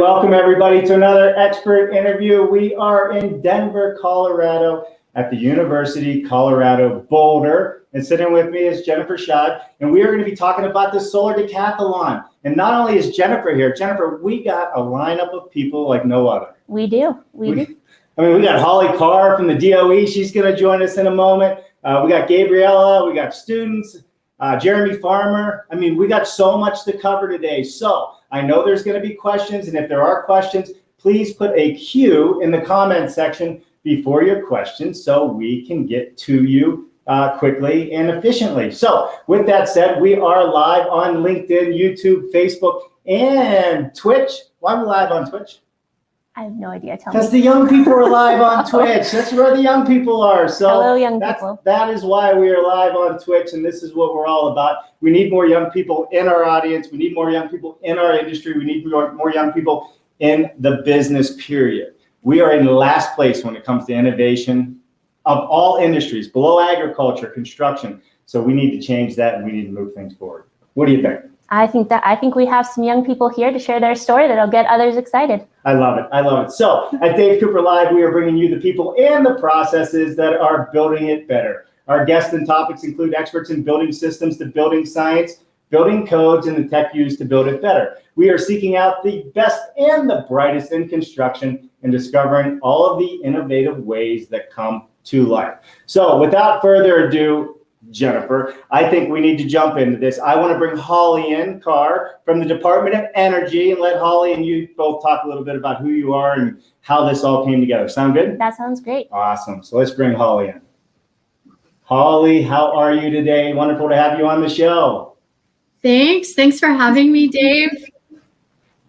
welcome everybody to another expert interview. We are in Denver, Colorado at the University Colorado Boulder. And sitting with me is Jennifer Schad, and we are going to be talking about the Solar Decathlon. And not only is Jennifer here, Jennifer, we got a lineup of people like no other. We do. We do. I mean, we got Holly Carr from the DOE. She's going to join us in a moment. We got Gabriella. We got students. Jeremy Farner. I mean, we got so much to cover today. So I know there's going to be questions, and if there are questions, please put a Q in the comment section before your questions so we can get to you quickly and efficiently. So with that said, we are live on LinkedIn, YouTube, Facebook, and Twitch. Why are we live on Twitch? I have no idea. Tell me. Because the young people are live on Twitch. That's where the young people are. So hello, young people. That is why we are live on Twitch, and this is what we're all about. We need more young people in our audience. We need more young people in our industry. We need more young people in the business, period. We are in last place when it comes to innovation of all industries, below agriculture, construction. So we need to change that, and we need to move things forward. What do you think? I think we have some young people here to share their story that'll get others excited. I love it. I love it. So at Dave Cooper Live, we are bringing you the people and the processes that are building it better. Our guests and topics include experts in building systems to building science, building codes, and the tech used to build it better. We are seeking out the best and the brightest in construction and discovering all of the innovative ways that come to life. So without further ado, Jennifer, I think we need to jump into this. I want to bring Holly in, Carr, from the Department of Energy, and let Holly and you both talk a little bit about who you are and how this all came together. Sound good? That sounds great. Awesome. So let's bring Holly in. Holly, how are you today? Wonderful to have you on the show. Thanks. Thanks for having me, Dave.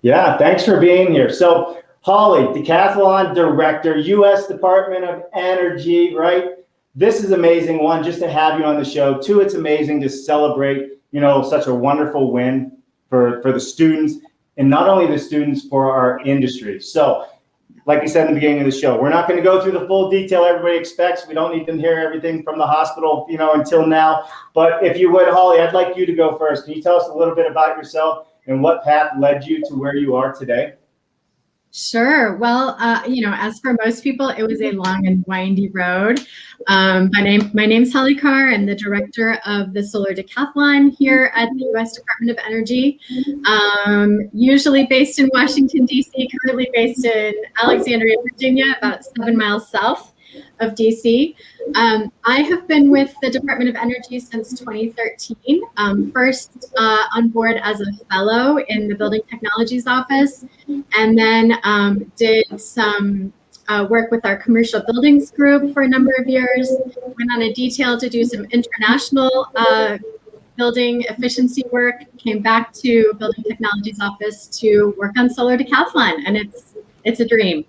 Yeah, thanks for being here. So Holly, Decathlon Director, U.S. Department of Energy, right? This is amazing, one, just to have you on the show. Two, it's amazing to celebrate, such a wonderful win for the students, and not only the students, for our industry. So, like I said in the beginning of the show, we're not going to go through the full detail everybody expects. We don't need to hear everything from the hospital, until now. But if you would, Holly, I'd like you to go first. Can you tell us a little bit about yourself and what path led you to where you are today? Sure. Well, as for most people, it was a long and windy road. My name's Holly Carr. I'm the director of the Solar Decathlon here at the U.S. Department of Energy. Usually based in Washington, D.C., currently based in Alexandria, Virginia, about 7 miles south of DC. I have been with the Department of Energy since 2013, first on board as a fellow in the Building Technologies Office, and then did some work with our commercial buildings group for a number of years, went on a detail to do some international building efficiency work, came back to Building Technologies Office to work on Solar Decathlon, and it's a dream.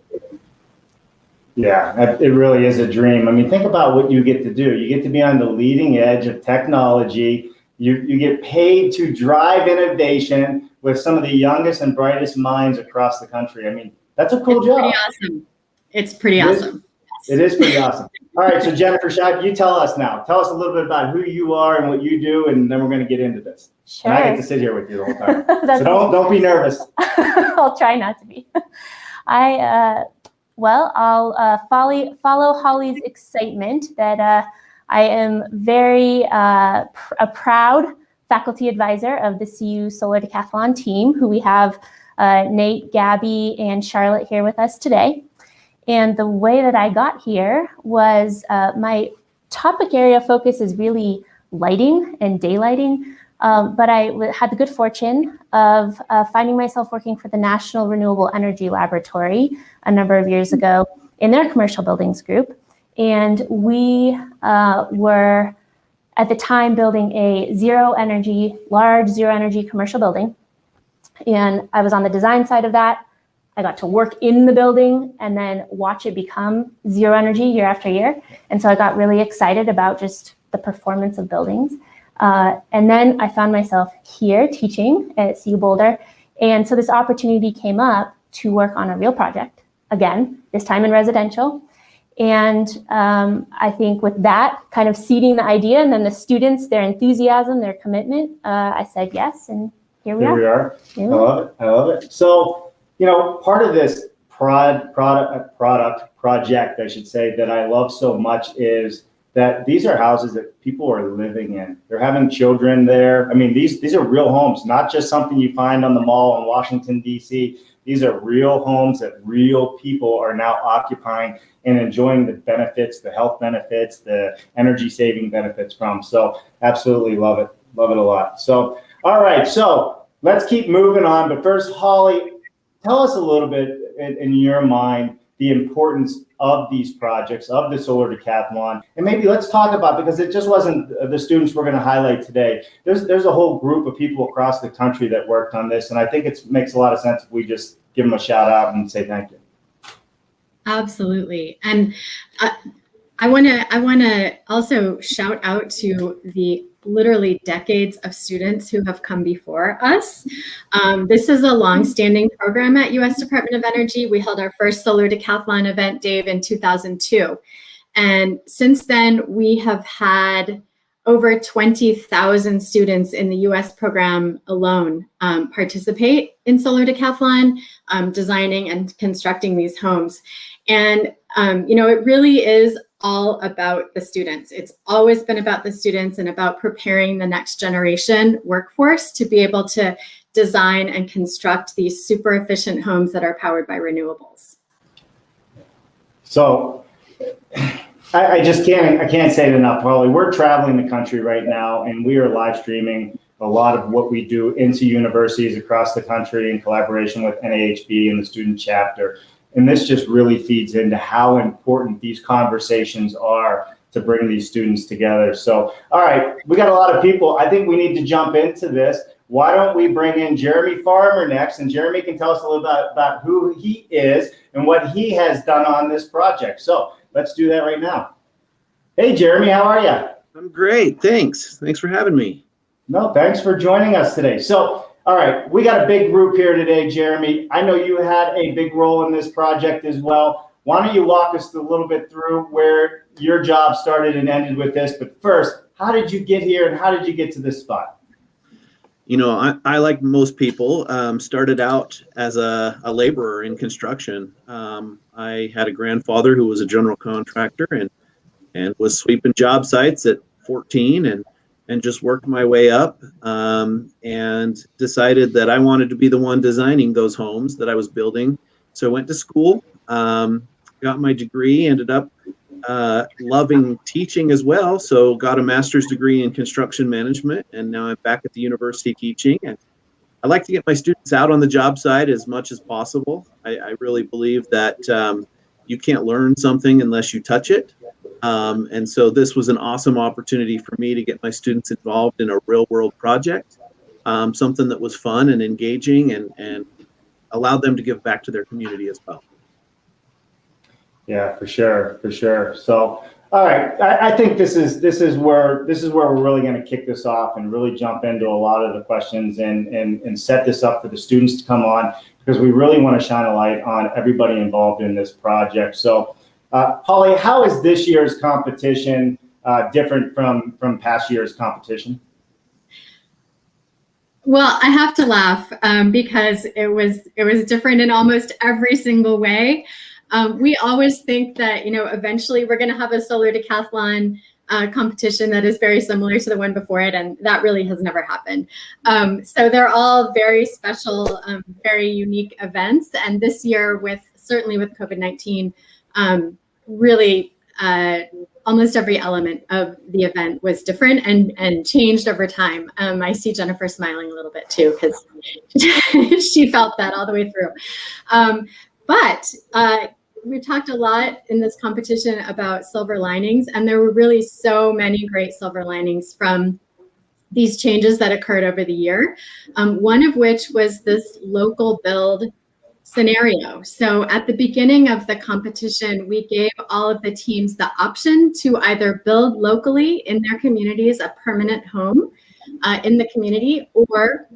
Yeah, it really is a dream. I mean, think about what you get to do. You get to be on the leading edge of technology. You get paid to drive innovation with some of the youngest and brightest minds across the country. I mean, that's a cool job. Pretty awesome. It's pretty awesome. It is pretty awesome. All right, so Jennifer Schad, you tell us now. Tell us a little bit about who you are and what you do, and then we're going to get into this. Sure. And I get to sit here with you the whole time. So don't be nervous. I'll try not to be. I'll follow Holly's excitement that I am very a proud faculty advisor of the CU Solar Decathlon team, who we have Nate, Gabby, and Charlotte here with us today. And the way that I got here was my topic area of focus is really lighting and daylighting. But I had the good fortune of finding myself working for the National Renewable Energy Laboratory a number of years ago in their commercial buildings group. And we were at the time building a large zero energy commercial building. And I was on the design side of that. I got to work in the building and then watch it become zero energy year after year. And so I got really excited about just the performance of buildings. And then I found myself here teaching at CU Boulder. And so this opportunity came up to work on a real project, again, this time in residential. And I think with that kind of seeding the idea and then the students, their enthusiasm, their commitment, I said yes, and here we are. I love it. So Part of this project, I should say, that I love so much is that these are houses that people are living in. They're having children there. I mean, these are real homes, not just something you find on the mall in Washington, D.C. These are real homes that real people are now occupying and enjoying the benefits, the health benefits, the energy saving benefits from. So absolutely love it. Love it a lot. So, all right. So let's keep moving on. But first, Holly, tell us a little bit in your mind, the importance of these projects, of the Solar Decathlon. And maybe let's talk about, because it just wasn't the students we're going to highlight today. There's a whole group of people across the country that worked on this. And I think it makes a lot of sense if we just give them a shout out and say thank you. Absolutely. And I want to also shout out to the literally decades of students who have come before us. This is a long-standing program at U.S. Department of Energy. We held our first Solar Decathlon event, Dave, in 2002. And since then, we have had over 20,000 students in the U.S. program alone participate in Solar Decathlon, designing and constructing these homes. And, it really is all about the students. It's always been about the students and about preparing the next generation workforce to be able to design and construct these super efficient homes that are powered by renewables. So I can't say it enough, Holly. We're traveling the country right now, and we are live streaming a lot of what we do into universities across the country in collaboration with NAHB and the student chapter. And this just really feeds into how important these conversations are to bring these students together. So, all right, we got a lot of people. I think we need to jump into this. Why don't we bring in Jeremy Farner next? And Jeremy can tell us a little bit about who he is and what he has done on this project. So let's do that right now. Hey, Jeremy, how are you? I'm great. Thanks. Thanks for having me. No, thanks for joining us today. So, all right, we got a big group here today, Jeremy. I know you had a big role in this project as well. Why don't you walk us a little bit through where your job started and ended with this? But first, how did you get here and how did you get to this spot? I like most people, started out as a laborer in construction. I had a grandfather who was a general contractor and was sweeping job sites at 14 and just worked my way up and decided that I wanted to be the one designing those homes that I was building. So I went to school, got my degree, ended up loving teaching as well. So got a master's degree in construction management, and now I'm back at the university teaching. And I like to get my students out on the job site as much as possible. I really believe that you can't learn something unless you touch it. And so this was an awesome opportunity for me to get my students involved in a real world project, something that was fun and engaging and allowed them to give back to their community as well. Yeah, for sure. So, all right, I think this is where we're really going to kick this off and really jump into a lot of the questions and set this up for the students to come on, because we really want to shine a light on everybody involved in this project. So, Holly, how is this year's competition different from past year's competition? Well, I have to laugh because it was different in almost every single way. We always think that, eventually we're going to have a Solar Decathlon competition that is very similar to the one before it, and that really has never happened. So they're all very special, very unique events. And this year, certainly with COVID-19, really almost every element of the event was different and changed over time. I see Jennifer smiling a little bit too, because she felt that all the way through. But we've talked a lot in this competition about silver linings, and there were really so many great silver linings from these changes that occurred over the year. One of which was this local build scenario. So at the beginning of the competition, we gave all of the teams the option to either build locally in their communities a permanent home in the community, or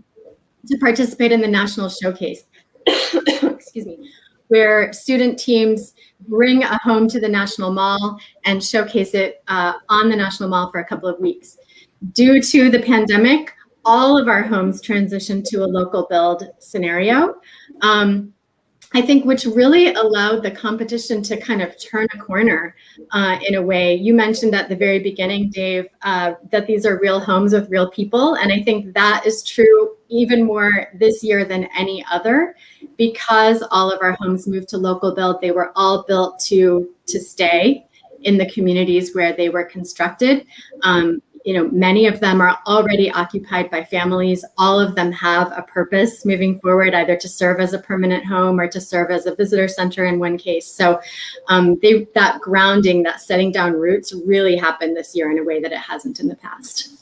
to participate in the national showcase. Excuse me. Where student teams bring a home to the National Mall and showcase it on the National Mall for a couple of weeks. Due to the pandemic, all of our homes transitioned to a local build scenario. I think, which really allowed the competition to kind of turn a corner in a way. You mentioned at the very beginning, Dave, that these are real homes with real people. And I think that is true even more this year than any other, because all of our homes moved to local build. They were all built to stay in the communities where they were constructed. Many of them are already occupied by families. All of them have a purpose moving forward, either to serve as a permanent home or to serve as a visitor center in one case. So that grounding, that setting down roots really happened this year in a way that it hasn't in the past.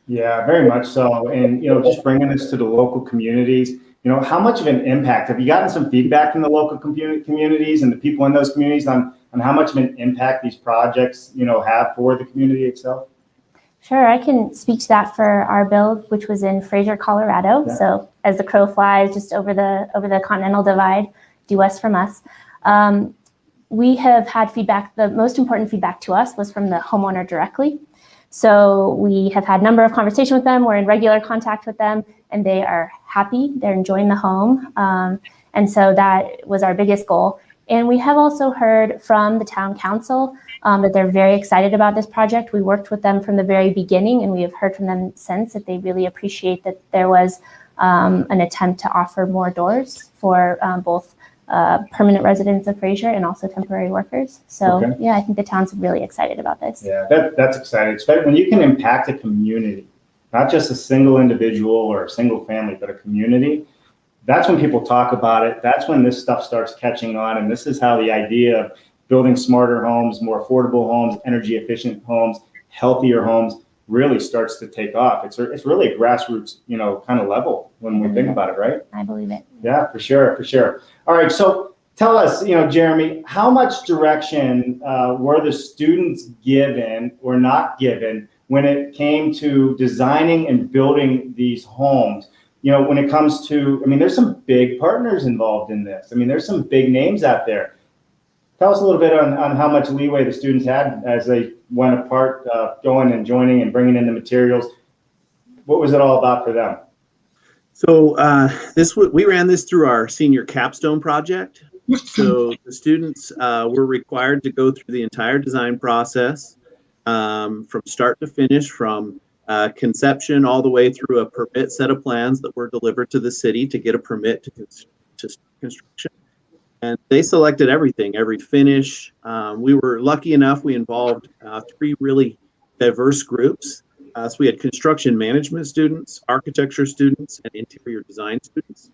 Yeah, very much so. And, just bringing this to the local communities, how much of an impact, have you gotten some feedback from the local communities and the people in those communities on how much of an impact these projects, have for the community itself? Sure, I can speak to that for our build, which was in Fraser, Colorado. Yeah. So as the crow flies, just over the Continental Divide, due west from us. We have had feedback. The most important feedback to us was from the homeowner directly. So we have had a number of conversations with them. We're in regular contact with them, and they are happy. They're enjoying the home. And so that was our biggest goal. And we have also heard from the town council that they're very excited about this project. We worked with them from the very beginning, and we have heard from them since that they really appreciate that there was an attempt to offer more doors for both permanent residents of Fraser and also temporary workers. So okay. Yeah, I think the town's really excited about this. Yeah, that's exciting. Especially when you can impact a community, not just a single individual or a single family, but a community. That's when people talk about it. That's when this stuff starts catching on. And this is how the idea of building smarter homes, more affordable homes, energy efficient homes, healthier homes really starts to take off. It's really a grassroots, kind of level when we think about it, right? I believe it. Yeah, for sure. All right, so tell us, Jeremy, how much direction were the students given or not given when it came to designing and building these homes? When it comes to, there's some big partners involved in this. There's some big names out there. Tell us a little bit on how much leeway the students had as they went apart, going and joining and bringing in the materials. What was it all about for them? So we ran this through our senior capstone project. So the students were required to go through the entire design process from start to finish, from conception all the way through a permit set of plans that were delivered to the city to get a permit to construction. And they selected everything, every finish. We were lucky enough, we involved 3 really diverse groups. So we had construction management students, architecture students, and interior design students.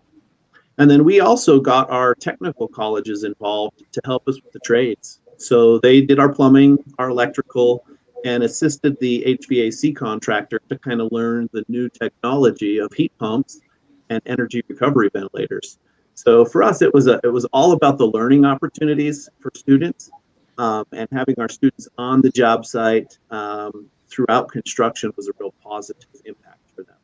And then we also got our technical colleges involved to help us with the trades. So they did our plumbing, our electrical, and assisted the HVAC contractor to kind of learn the new technology of heat pumps and energy recovery ventilators. So for us, it was all about the learning opportunities for students, and having our students on the job site throughout construction was a real positive impact for them.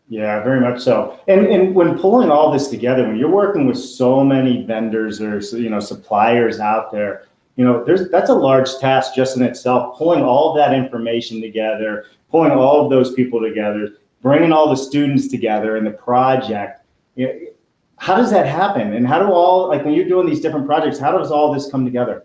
Yeah, very much so. And when pulling all this together, when you're working with so many vendors or suppliers out there, that's a large task just in itself, pulling all of that information together, pulling all of those people together, bringing all the students together in the project. How does that happen? And how do when you're doing these different projects, how does all this come together?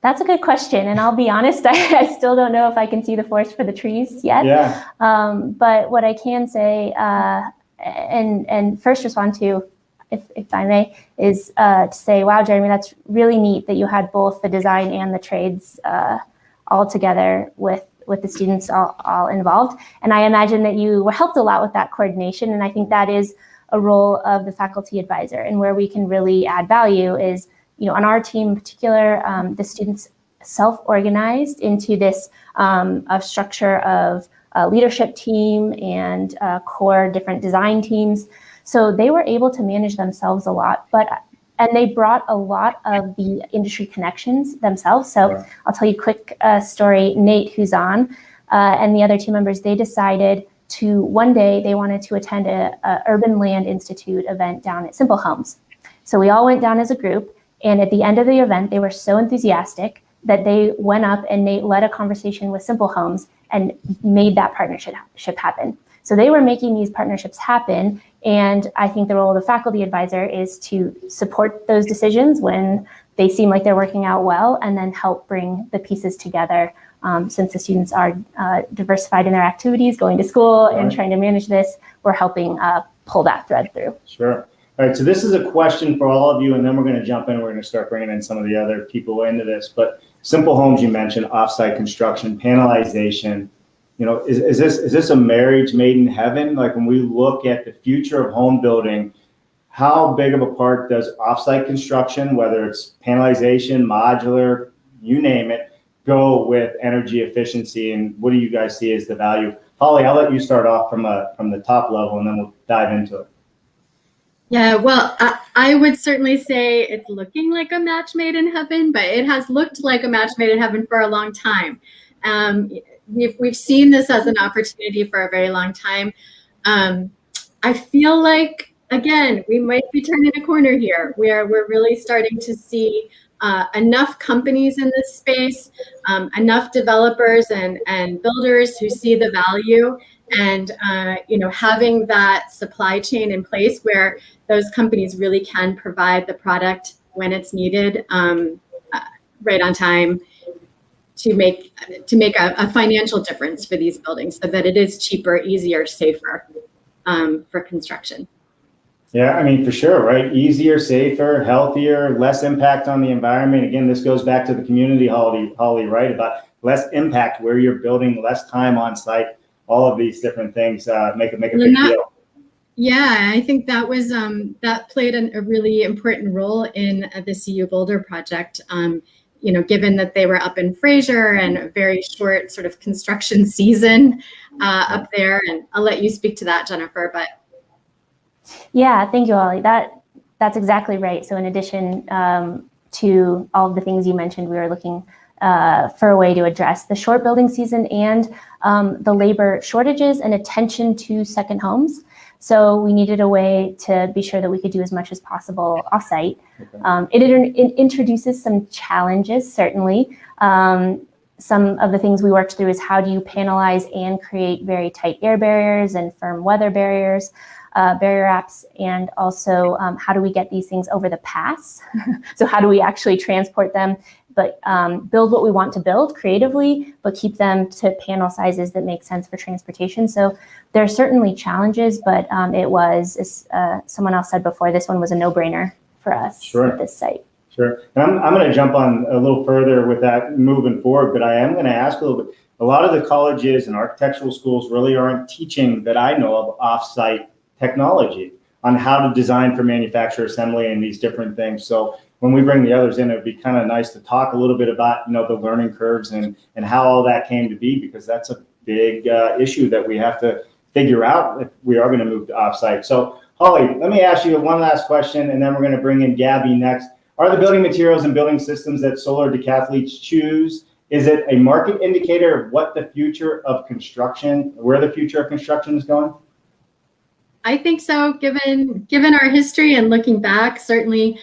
That's a good question. And I'll be honest, I still don't know if I can see the forest for the trees yet. Yeah. But what I can say, and first respond to, if I may, is to say, wow, Jeremy, that's really neat that you had both the design and the trades all together with the students all involved. And I imagine that you were helped a lot with that coordination. And I think that is a role of the faculty advisor, and where we can really add value is, on our team in particular, the students self-organized into this a structure of a leadership team and core different design teams. So they were able to manage themselves a lot, and they brought a lot of the industry connections themselves. So right. I'll tell you a quick story. Nate, who's on, and the other team members, they decided one day they wanted to attend a Urban Land Institute event down at Simple Homes. So we all went down as a group, and at the end of the event, they were so enthusiastic that they went up and Nate led a conversation with Simple Homes and made that partnership happen. So they were making these partnerships happen, And I think the role of the faculty advisor is to support those decisions when they seem like they're working out well, and then help bring the pieces together. Since the students are diversified in their activities, going to school and trying to manage this, we're helping pull that thread through. Sure. All right, so this is a question for all of you, and then we're going to jump in. We're going to start bringing in some of the other people into this. But simple homes, you mentioned, offsite construction, panelization. You know, is this a marriage made in heaven? Like, when we look at the future of home building, how big of a part does offsite construction, whether it's panelization, modular, you name it, go with energy efficiency, and what do you guys see as the value? Holly, I'll let you start off from the top level, and then we'll dive into it. Yeah, well, I would certainly say it's looking like a match made in heaven, but it has looked like a match made in heaven for a long time. We've seen this as an opportunity for a very long time. I feel like, again, we might be turning a corner here, where we're really starting to see enough companies in this space, enough developers and builders who see the value, and having that supply chain in place where those companies really can provide the product when it's needed, right on time, to make a financial difference for these buildings, so that it is cheaper, easier, safer for construction. Yeah, I mean, for sure, right? Easier, safer, healthier, less impact on the environment. Again, this goes back to the community, Holly, right? About less impact where you're building, less time on site, all of these different things make a big deal. Yeah, I think that was that played a really important role in the CU Boulder project. Given that they were up in Fraser and a very short sort of construction season up there, and I'll let you speak to that, Jennifer. But yeah, thank you, Holly. That's exactly right. So in addition to all of the things you mentioned, we were looking for a way to address the short building season and the labor shortages and attention to second homes. So we needed a way to be sure that we could do as much as possible offsite. Okay. It introduces some challenges, certainly. Some of the things we worked through is how do you panelize and create very tight air barriers and firm weather barriers, barrier wraps, and also how do we get these things over the pass? So how do we actually transport them, but build what we want to build creatively, but keep them to panel sizes that make sense for transportation. So there are certainly challenges, but it was, as someone else said before, this one was a no-brainer for us at this site. Sure. And I'm going to jump on a little further with that moving forward, but I am going to ask a little bit. A lot of the colleges and architectural schools really aren't teaching, that I know of, off-site technology on how to design for manufacturer assembly and these different things. So when we bring the others in, it would be kind of nice to talk a little bit about, the learning curves and how all that came to be, because that's a big issue that we have to figure out if we are going to move to offsite. So Holly, let me ask you one last question, and then we're going to bring in Gabby next. Are the building materials and building systems that Solar Decathletes choose, is it a market indicator of what the future of construction, where the future of construction is going? I think so, given our history and looking back, certainly,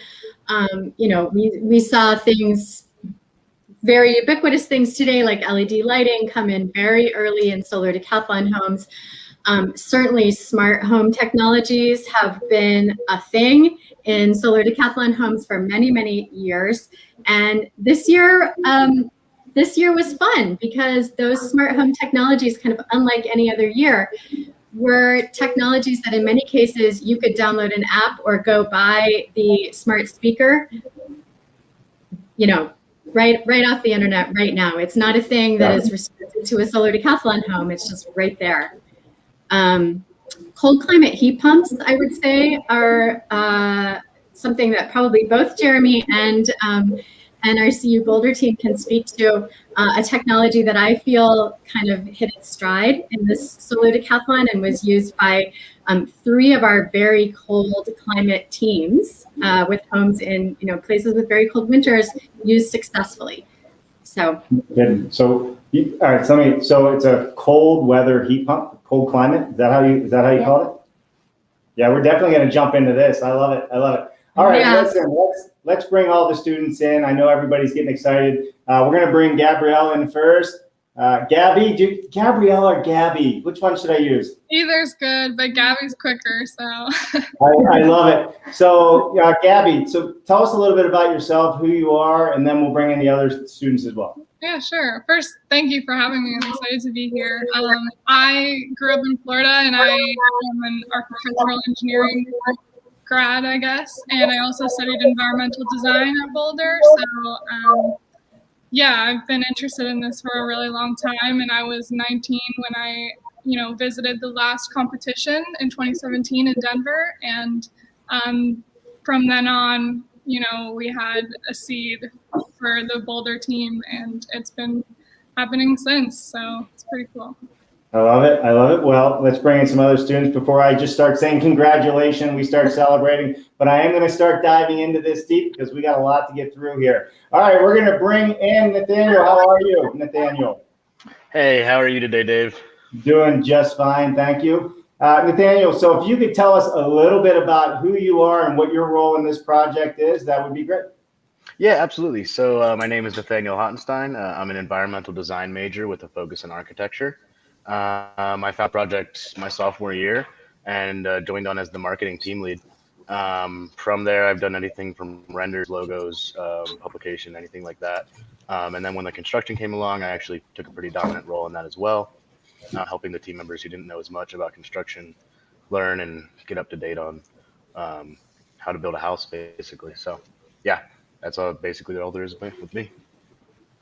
we saw things, very ubiquitous things today, like LED lighting, come in very early in Solar Decathlon homes. Certainly smart home technologies have been a thing in Solar Decathlon homes for many, many years. And this year was fun, because those smart home technologies, kind of unlike any other year, were technologies that in many cases you could download an app or go buy the smart speaker, right off the internet right now. It's not a thing that is restricted to a Solar Decathlon home. It's just right there. Cold climate heat pumps, I would say, are something that probably both Jeremy and our CU Boulder team can speak to, a technology that I feel kind of hit its stride in this Solar Decathlon and was used by 3 of our very cold climate teams with homes in places with very cold winters, used successfully. So all right, so it's a cold weather heat pump, cold climate. Is that how you call it? Yeah, we're definitely going to jump into this. I love it. All right, Listen, let's bring all the students in. I know everybody's getting excited. We're going to bring Gabrielle in first. Gabby, Gabrielle or Gabby? Which one should I use? Either's good, but Gabby's quicker, so. I love it. So, Gabby, so tell us a little bit about yourself, who you are, and then we'll bring in the other students as well. Yeah, sure. First, thank you for having me. I'm excited to be here. I grew up in Florida, and I am an architectural engineering grad, I guess, and I also studied environmental design at Boulder. So, yeah, I've been interested in this for a really long time, and I was 19 when I, visited the last competition in 2017 in Denver, and from then on, we had a seed for the Boulder team, and it's been happening since, so it's pretty cool. I love it. I love it. Well, let's bring in some other students before I just start saying congratulations. We start celebrating, but I am going to start diving into this deep because we got a lot to get through here. All right, we're going to bring in Nathaniel. How are you, Nathaniel? Hey, how are you today, Dave? Doing just fine, thank you. Nathaniel, so if you could tell us a little bit about who you are and what your role in this project is, that would be great. Yeah, absolutely. So my name is Nathaniel Hotenstein. I'm an environmental design major with a focus in architecture. I found project my sophomore year and joined on as the marketing team lead. From there, I've done anything from renders, logos, publication, anything like that. And then when the construction came along, I actually took a pretty dominant role in that as well, helping the team members who didn't know as much about construction learn and get up to date on how to build a house, basically. So, yeah, that's basically all there is with me.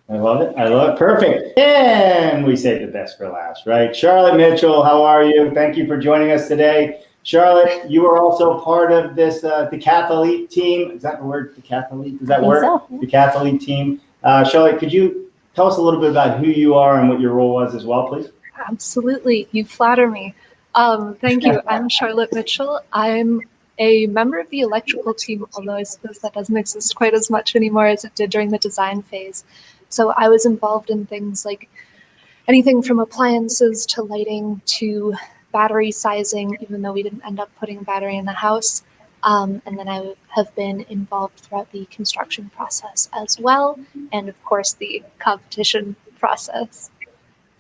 I love it. I love it. Perfect. And we saved the best for last, right? Charlotte Mitchell, how are you? Thank you for joining us today. Charlotte, you are also part of this Decathlon team. Is that the word, Decathlon? Does that work? So. Decathlon team. Charlotte, could you tell us a little bit about who you are and what your role was as well, please? Absolutely. You flatter me. Thank you. I'm Charlotte Mitchell. I'm a member of the electrical team, although I suppose that doesn't exist quite as much anymore as it did during the design phase. So I was involved in things like anything from appliances to lighting to battery sizing, even though we didn't end up putting a battery in the house. And then I have been involved throughout the construction process as well, and of course the competition process.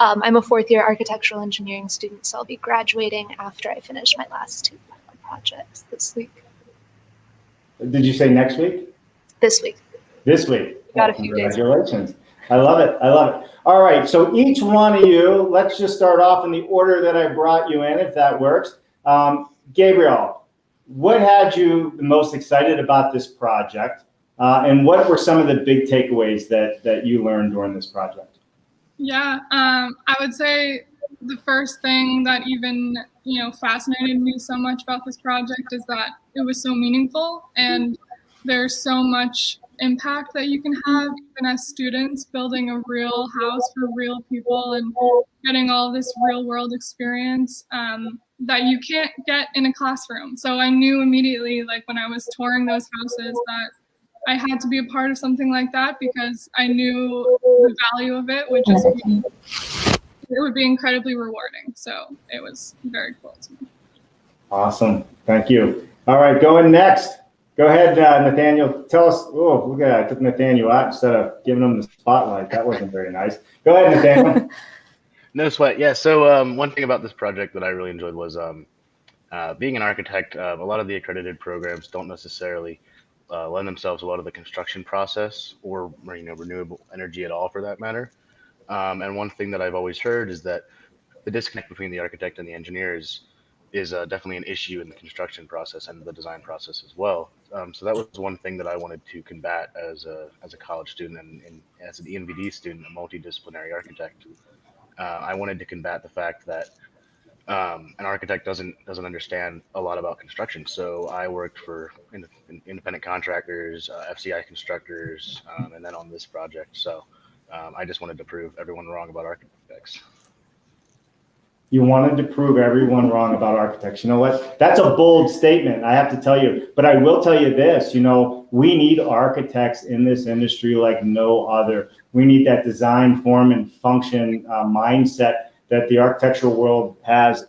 I'm a fourth-year architectural engineering student, so I'll be graduating after I finish my last two projects this week. Did you say next week? This week. This week. Got a few days. Congratulations. I love it. I love it. All right. So each one of you, let's just start off in the order that I brought you in, if that works. Gabriel, what had you the most excited about this project? And what were some of the big takeaways that you learned during this project? Yeah, I would say the first thing that even, fascinated me so much about this project is that it was so meaningful, and there's so much impact that you can have even as students, building a real house for real people and getting all this real world experience that you can't get in a classroom. So I knew immediately, like when I was touring those houses, that I had to be a part of something like that because I knew the value of it, which is it would be incredibly rewarding. So it was very cool to me. Awesome. Thank you. All right, going next. Go ahead, Nathaniel. Tell us. Oh, look at that. I took Nathaniel out instead of giving him the spotlight. That wasn't very nice. Go ahead, Nathaniel. No sweat. Yeah. So one thing about this project that I really enjoyed was being an architect. A lot of the accredited programs don't necessarily lend themselves a lot of the construction process or renewable energy at all, for that matter. And one thing that I've always heard is that the disconnect between the architect and the engineer is definitely an issue in the construction process and the design process as well. So that was one thing that I wanted to combat as a college student and as an ENVD student, a multidisciplinary architect. I wanted to combat the fact that an architect doesn't understand a lot about construction. So I worked for independent contractors, FCI constructors, and then on this project. So I just wanted to prove everyone wrong about architects. You wanted to prove everyone wrong about architects. You know what? That's a bold statement, I have to tell you. But I will tell you this, we need architects in this industry like no other. We need that design, form, and function mindset that the architectural world has,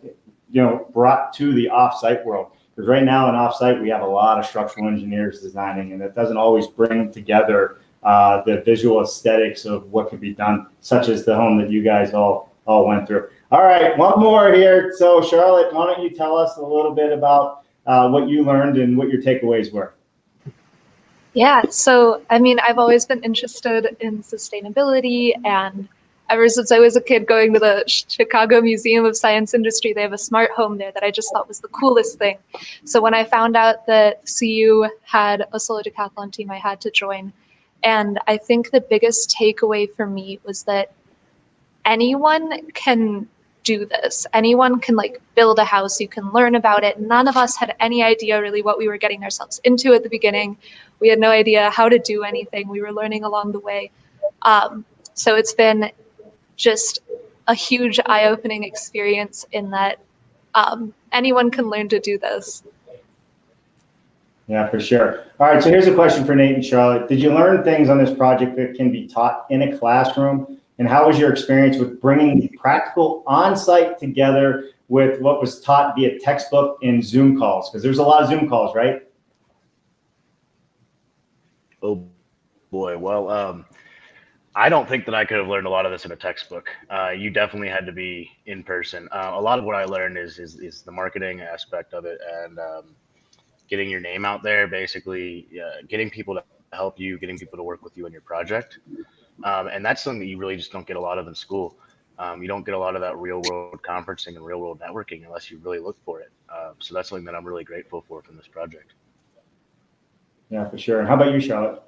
brought to the off-site world. Because right now in off-site, we have a lot of structural engineers designing, and it doesn't always bring together the visual aesthetics of what could be done, such as the home that you guys all went through. All right, one more here. So Charlotte, why don't you tell us a little bit about what you learned and what your takeaways were? Yeah, so I mean, I've always been interested in sustainability, and ever since I was a kid going to the Chicago Museum of Science Industry, they have a smart home there that I just thought was the coolest thing. So when I found out that CU had a Solar Decathlon team, I had to join. And I think the biggest takeaway for me was that anyone can do this. Anyone can like build a house. You can learn about it. None of us had any idea really what we were getting ourselves into at the beginning. We had no idea how to do anything. We were learning along the way. So it's been just a huge eye-opening experience in that anyone can learn to do this. Yeah, for sure. All right, so here's a question for Nate and Charlotte. Did you learn things on this project that can be taught in a classroom? And how was your experience with bringing practical on-site together with what was taught via textbook and Zoom calls? Because there's a lot of Zoom calls, right? Oh boy. Well, I don't think that I could have learned a lot of this in a textbook. You definitely had to be in person. A lot of what I learned is the marketing aspect of it, and getting your name out there, basically getting people to help you, getting people to work with you on your project. And that's something that you really just don't get a lot of in school. You don't get a lot of that real world conferencing and real world networking unless you really look for it. So that's something that I'm really grateful for from this project. Yeah, for sure. How about you, Charlotte?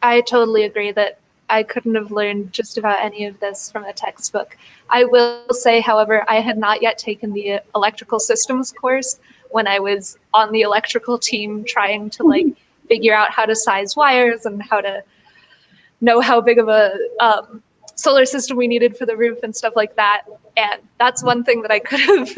I totally agree that I couldn't have learned just about any of this from a textbook. I will say, however, I had not yet taken the electrical systems course when I was on the electrical team trying to like figure out how to size wires and how to know how big of a solar system we needed for the roof and stuff like that. And that's one thing that I could have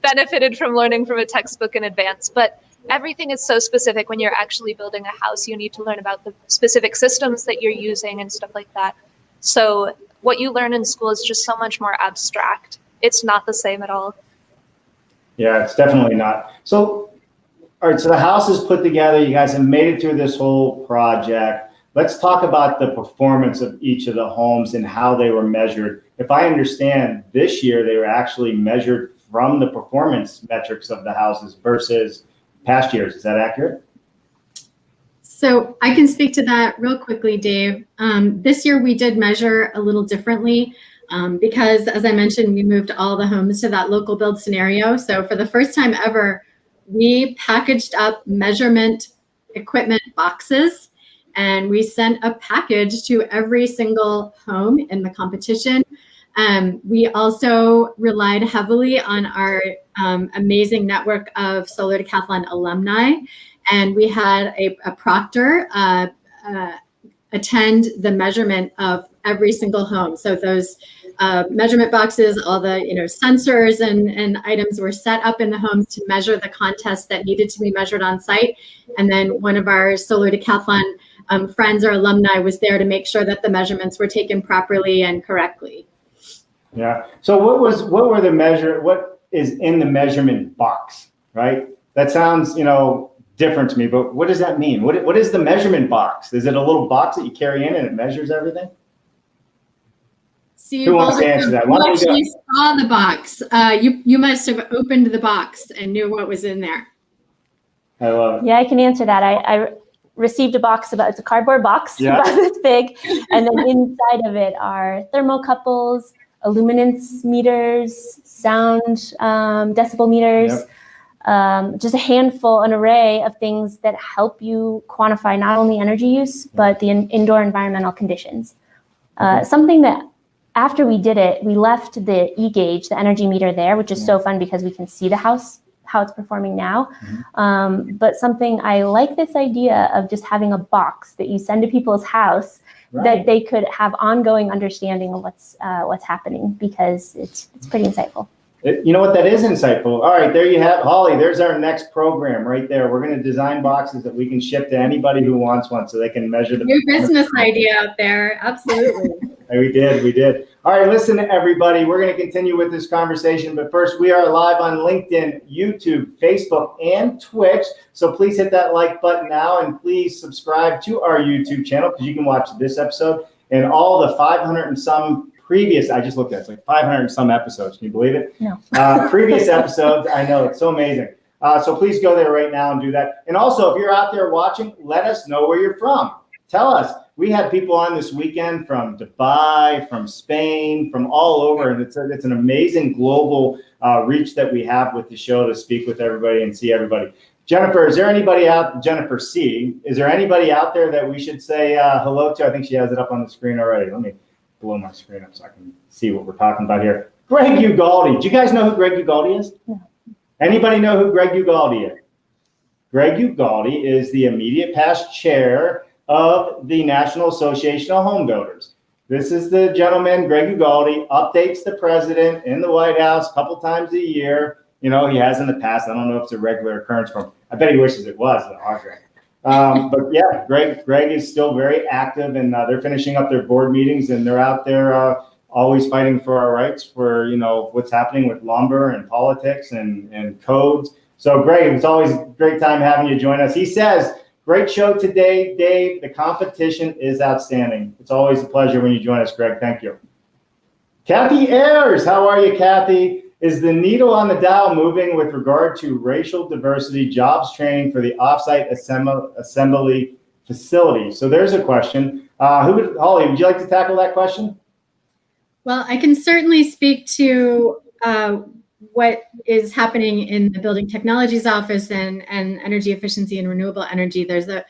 benefited from learning from a textbook in advance. But everything is so specific when you're actually building a house. You need to learn about the specific systems that you're using and stuff like that. So what you learn in school is just so much more abstract. It's not the same at all. Yeah, it's definitely not. So, all right, so the house is put together. You guys have made it through this whole project. Let's talk about the performance of each of the homes and how they were measured. If I understand, this year they were actually measured from the performance metrics of the houses versus past years. Is that accurate? So I can speak to that real quickly, Dave. This year we did measure a little differently because, as I mentioned, we moved all the homes to that local build scenario. So for the first time ever, we packaged up measurement equipment boxes, and we sent a package to every single home in the competition. We also relied heavily on our amazing network of Solar Decathlon alumni, and we had a proctor attend the measurement of every single home. So those measurement boxes, all the sensors and items were set up in the homes to measure the contest that needed to be measured on site. And then one of our Solar Decathlon friends or alumni was there to make sure that the measurements were taken properly and correctly. Yeah. So what is in the measurement box, right? That sounds, different to me, but what does that mean? What is the measurement box? Is it a little box that you carry in and it measures everything? So who wants to answer that? You actually saw the box. You must have opened the box and knew what was in there. I love it. Yeah, I can answer that. I received a box it's a cardboard box about this big, and then inside of it are thermocouples, illuminance meters, sound decibel meters, just a handful, an array of things that help you quantify not only energy use, but the indoor environmental conditions. Something that after we did it, we left the e-gauge, the energy meter there, which is so fun because we can see the house, how it's performing now. But something I like this idea of just having a box that you send to people's house that they could have ongoing understanding of what's happening, because it's pretty insightful. You know what? That is insightful. All right, there you have Holly. There's our next program right there. We're going to design boxes that we can ship to anybody who wants one, so they can measure the new business idea out there. Absolutely. We did. All right, listen to everybody. We're going to continue with this conversation, but first we are live on LinkedIn, YouTube, Facebook, and Twitch. So please hit that like button now, and please subscribe to our YouTube channel because you can watch this episode and all the 500 and some previous, I just looked at it, it's like 500 and some episodes. Can you believe it? No. Previous episodes, I know, it's so amazing. So please go there right now and do that. And also, if you're out there watching, let us know where you're from. Tell us. We had people on this weekend from Dubai, from Spain, from all over, and it's an amazing global reach that we have with the show to speak with everybody and see everybody. Jennifer, is there anybody out, Jennifer C., is there anybody out there that we should say hello to? I think she has it up on the screen already. Let me blow my screen up so I can see what we're talking about here. Greg Ugaldi. Do you guys know who Greg Ugaldi is? No. Anybody know who Greg Ugaldi is? Greg Ugaldi is the immediate past chair of the National Association of Home Builders. This is the gentleman, Greg Ugaldi, updates the president in the White House a couple times a year. You know, he has in the past. I don't know if it's a regular occurrence for him. I bet he wishes it was, Audrey. But yeah, Greg is still very active, and they're finishing up their board meetings, and they're out there always fighting for our rights for, you know, what's happening with lumber and politics and codes. So Greg, it's always a great time having you join us. He says, great show today, Dave. The competition is outstanding. It's always a pleasure when you join us, Greg. Thank you. Kathy Ayers, how are you, Kathy? Is the needle on the dial moving with regard to racial diversity jobs training for the offsite assembly facility? So there's a question. Holly, would you like to tackle that question? Well, I can certainly speak to what is happening in the Building Technologies Office and energy efficiency and renewable energy. There's a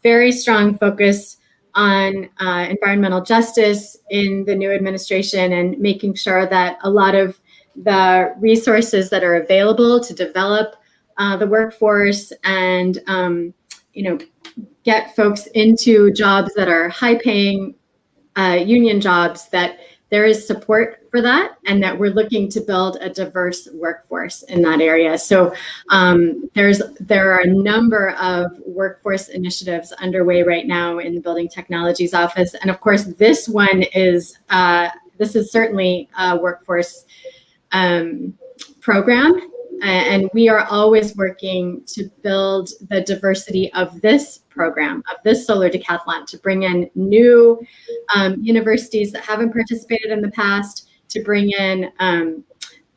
very strong focus on environmental justice in the new administration and making sure that a lot of the resources that are available to develop the workforce and get folks into jobs that are high-paying union jobs, that there is support for that, and that we're looking to build a diverse workforce in that area. So there are a number of workforce initiatives underway right now in the Building Technologies Office, and of course, this one is certainly a workforce program, and we are always working to build the diversity of this program, of this Solar Decathlon, to bring in new universities that haven't participated in the past, to bring in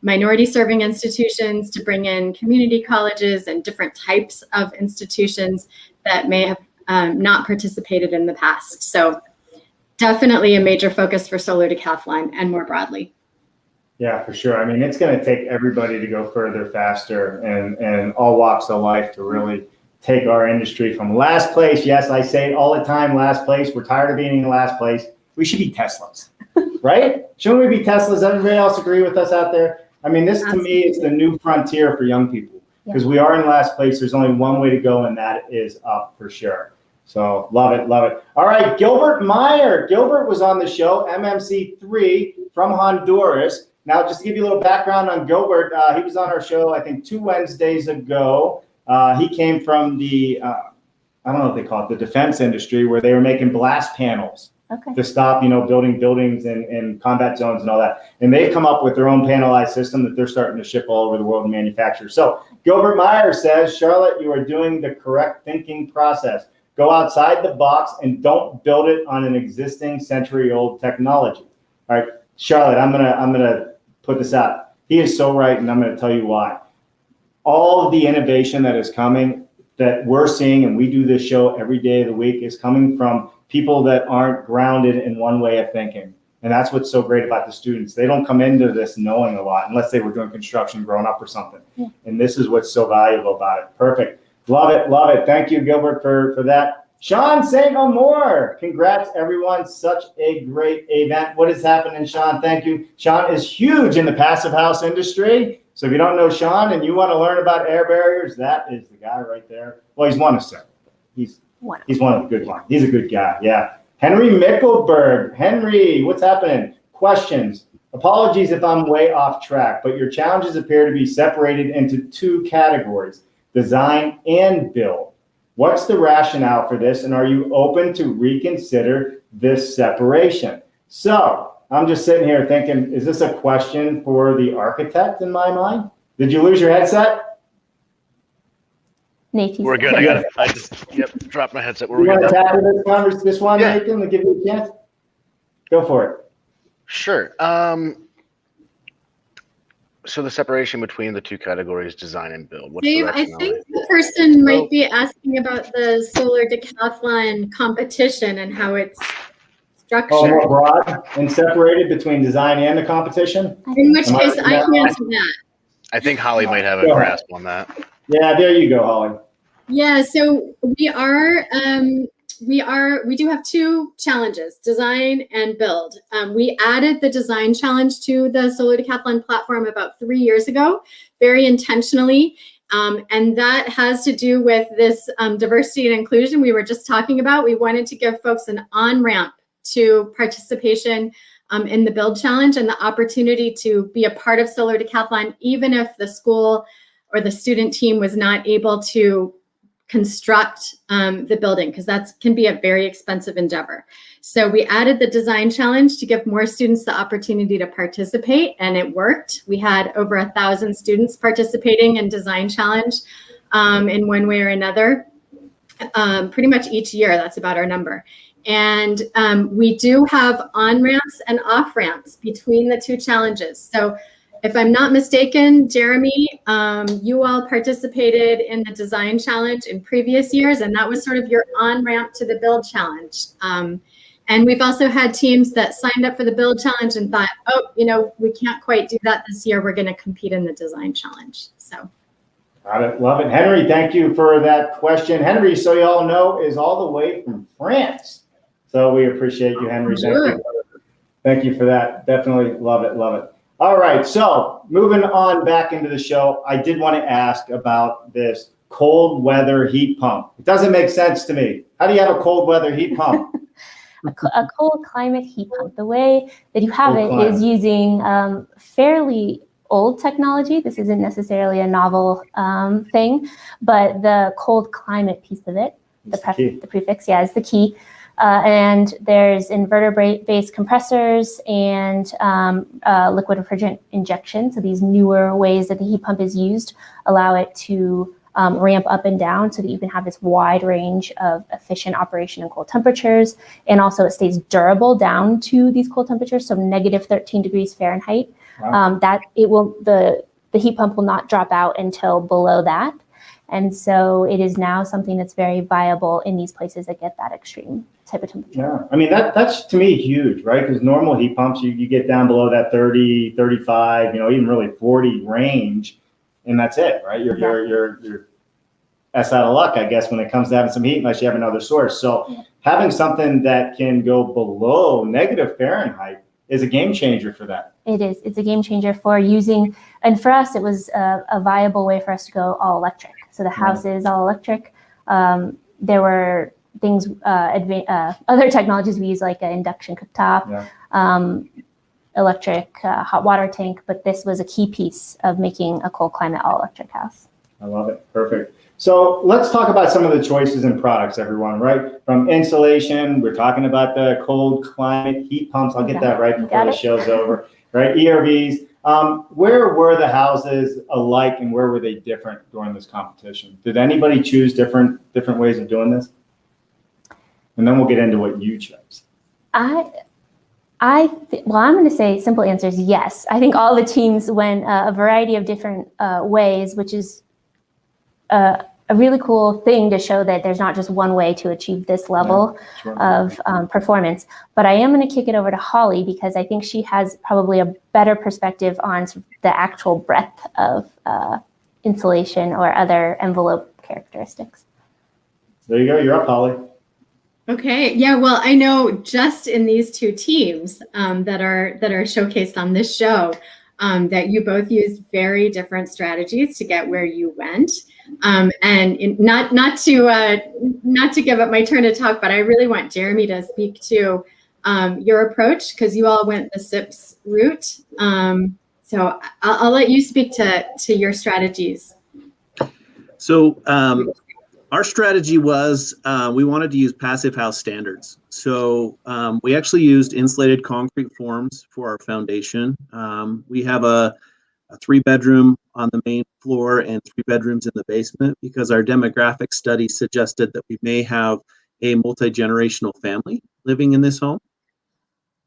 minority serving institutions, to bring in community colleges and different types of institutions that may have not participated in the past. So definitely a major focus for Solar Decathlon and more broadly. Yeah, for sure. I mean, it's going to take everybody to go further, faster, and all walks of life to really take our industry from last place. Yes, I say it all the time, last place. We're tired of being in last place. We should be Teslas, right? Shouldn't we be Teslas? Everybody else agree with us out there? I mean, this to me is the new frontier for young people, because we are in last place. There's only one way to go, and that is up for sure. So love it, love it. All right, Gilbert Meyer. Gilbert was on the show, MMC3 from Honduras. Now, just to give you a little background on Gilbert, he was on our show, I think, 2 Wednesdays ago. He came from the, I don't know what they call it, the defense industry, where they were making blast panels to stop, building buildings and combat zones and all that. And they've come up with their own panelized system that they're starting to ship all over the world and manufacture. So Gilbert Meyer says, Charlotte, you are doing the correct thinking process. Go outside the box and don't build it on an existing century-old technology. All right, Charlotte, I'm gonna put this out. He is so right, and I'm going to tell you why. All of the innovation that is coming, that we're seeing, and we do this show every day of the week, is coming from people that aren't grounded in one way of thinking. And that's what's so great about the students. They don't come into this knowing a lot, unless they were doing construction growing up or something. Yeah. And this is what's so valuable about it. Perfect. Love it, love it. Thank you, Gilbert, for that. Sean, say no more. Congrats, everyone. Such a great event. What is happening, Sean? Thank you. Sean is huge in the passive house industry. So if you don't know Sean and you want to learn about air barriers, that is the guy right there. Well, he's one of several. He's one of the good ones. He's a good guy. Yeah. Henry Mickelberg. Henry, what's happening? Questions. Apologies if I'm way off track, but your challenges appear to be separated into 2 categories, design and build. What's the rationale for this, and are you open to reconsider this separation? So I'm just sitting here thinking, is this a question for the architect in my mind? Did you lose your headset? Nate, We're good. I got it. I just dropped my headset. You We're want good. to tackle this one, Yeah. Nathan, to give you a chance? Go for it. Sure. So the separation between the two categories, design and build. What's the Dave, I rationale? think the person might be asking about the Solar Decathlon competition and how it's Oh, structured. more broad and separated between design and the competition? In which Am I case, right I now? can answer that. I think Holly might have a Go ahead. grasp on that. Yeah, there you go, Holly. Yeah, so we do have two challenges, design and build. We added the design challenge to the Solar Decathlon platform about 3 years ago, very intentionally. And that has to do with this diversity and inclusion we were just talking about. We wanted to give folks an on-ramp to participation in the build challenge and the opportunity to be a part of Solar Decathlon, even if the school or the student team was not able to construct the building, because that can be a very expensive endeavor. So we added the design challenge to give more students the opportunity to participate, and it worked. We had over 1,000 students participating in design challenge in one way or another, pretty much each year. That's about our number. And we do have on-ramps and off-ramps between the two challenges. So if I'm not mistaken, Jeremy, you all participated in the design challenge in previous years, and that was sort of your on-ramp to the build challenge. And we've also had teams that signed up for the build challenge and thought, oh, we can't quite do that this year. We're going to compete in the design challenge. So. Got it. Love it. Henry, thank you for that question. Henry, so you all know, is all the way from France. So we appreciate you, Henry. Sure. Thank you for that. Definitely love it. Love it. All right. So moving on back into the show, I did want to ask about this cold weather heat pump. It doesn't make sense to me. How do you have a cold weather heat pump? A cold climate heat pump. The way that you have Cold it climate. is using fairly old technology. This isn't necessarily a novel thing, but the cold climate piece of it, the prefix, is the key. And there's inverter-based compressors and liquid refrigerant injection. So these newer ways that the heat pump is used allow it to ramp up and down so that you can have this wide range of efficient operation in cold temperatures. And also it stays durable down to these cold temperatures, so negative 13 degrees Fahrenheit. Wow. The heat pump will not drop out until below that. And so it is now something that's very viable in these places that get that extreme type of temperature. Yeah, I mean, that's to me huge, right? Because normal heat pumps, you get down below that 30, 35, even really 40 range, and that's it, right? You're that's out of luck, I guess, when it comes to having some heat, unless you have another source. So having something that can go below negative Fahrenheit is a game changer for that. It is. It's a game changer for using, and for us, it was a viable way for us to go all electric. So the house is all electric. There were things, other technologies we use, like an induction cooktop, electric hot water tank, but this was a key piece of making a cold climate all electric house. I love it. Perfect. So let's talk about some of the choices in products, everyone, right? From insulation, we're talking about the cold climate heat pumps. I'll get that right before the show's over, right? ERVs. Where were the houses alike and where were they different during this competition? Did anybody choose different ways of doing this? And then we'll get into what you chose. I'm going to say simple answer is yes. I think all the teams went a variety of different ways, which is a really cool thing to show that there's not just one way to achieve this level of performance. But I am going to kick it over to Holly because I think she has probably a better perspective on the actual breadth of insulation or other envelope characteristics. There you go. You're up, Holly. Okay. Yeah. Well, I know just in these two teams that are showcased on this show that you both used very different strategies to get where you went. And not to give up my turn to talk, but I really want Jeremy to speak to your approach because you all went the SIPS route. So I'll let you speak to your strategies. So Our strategy was we wanted to use passive house standards. So we actually used insulated concrete forms for our foundation. We have a 3-bedroom on the main floor and 3 bedrooms in the basement because our demographic study suggested that we may have a multi-generational family living in this home.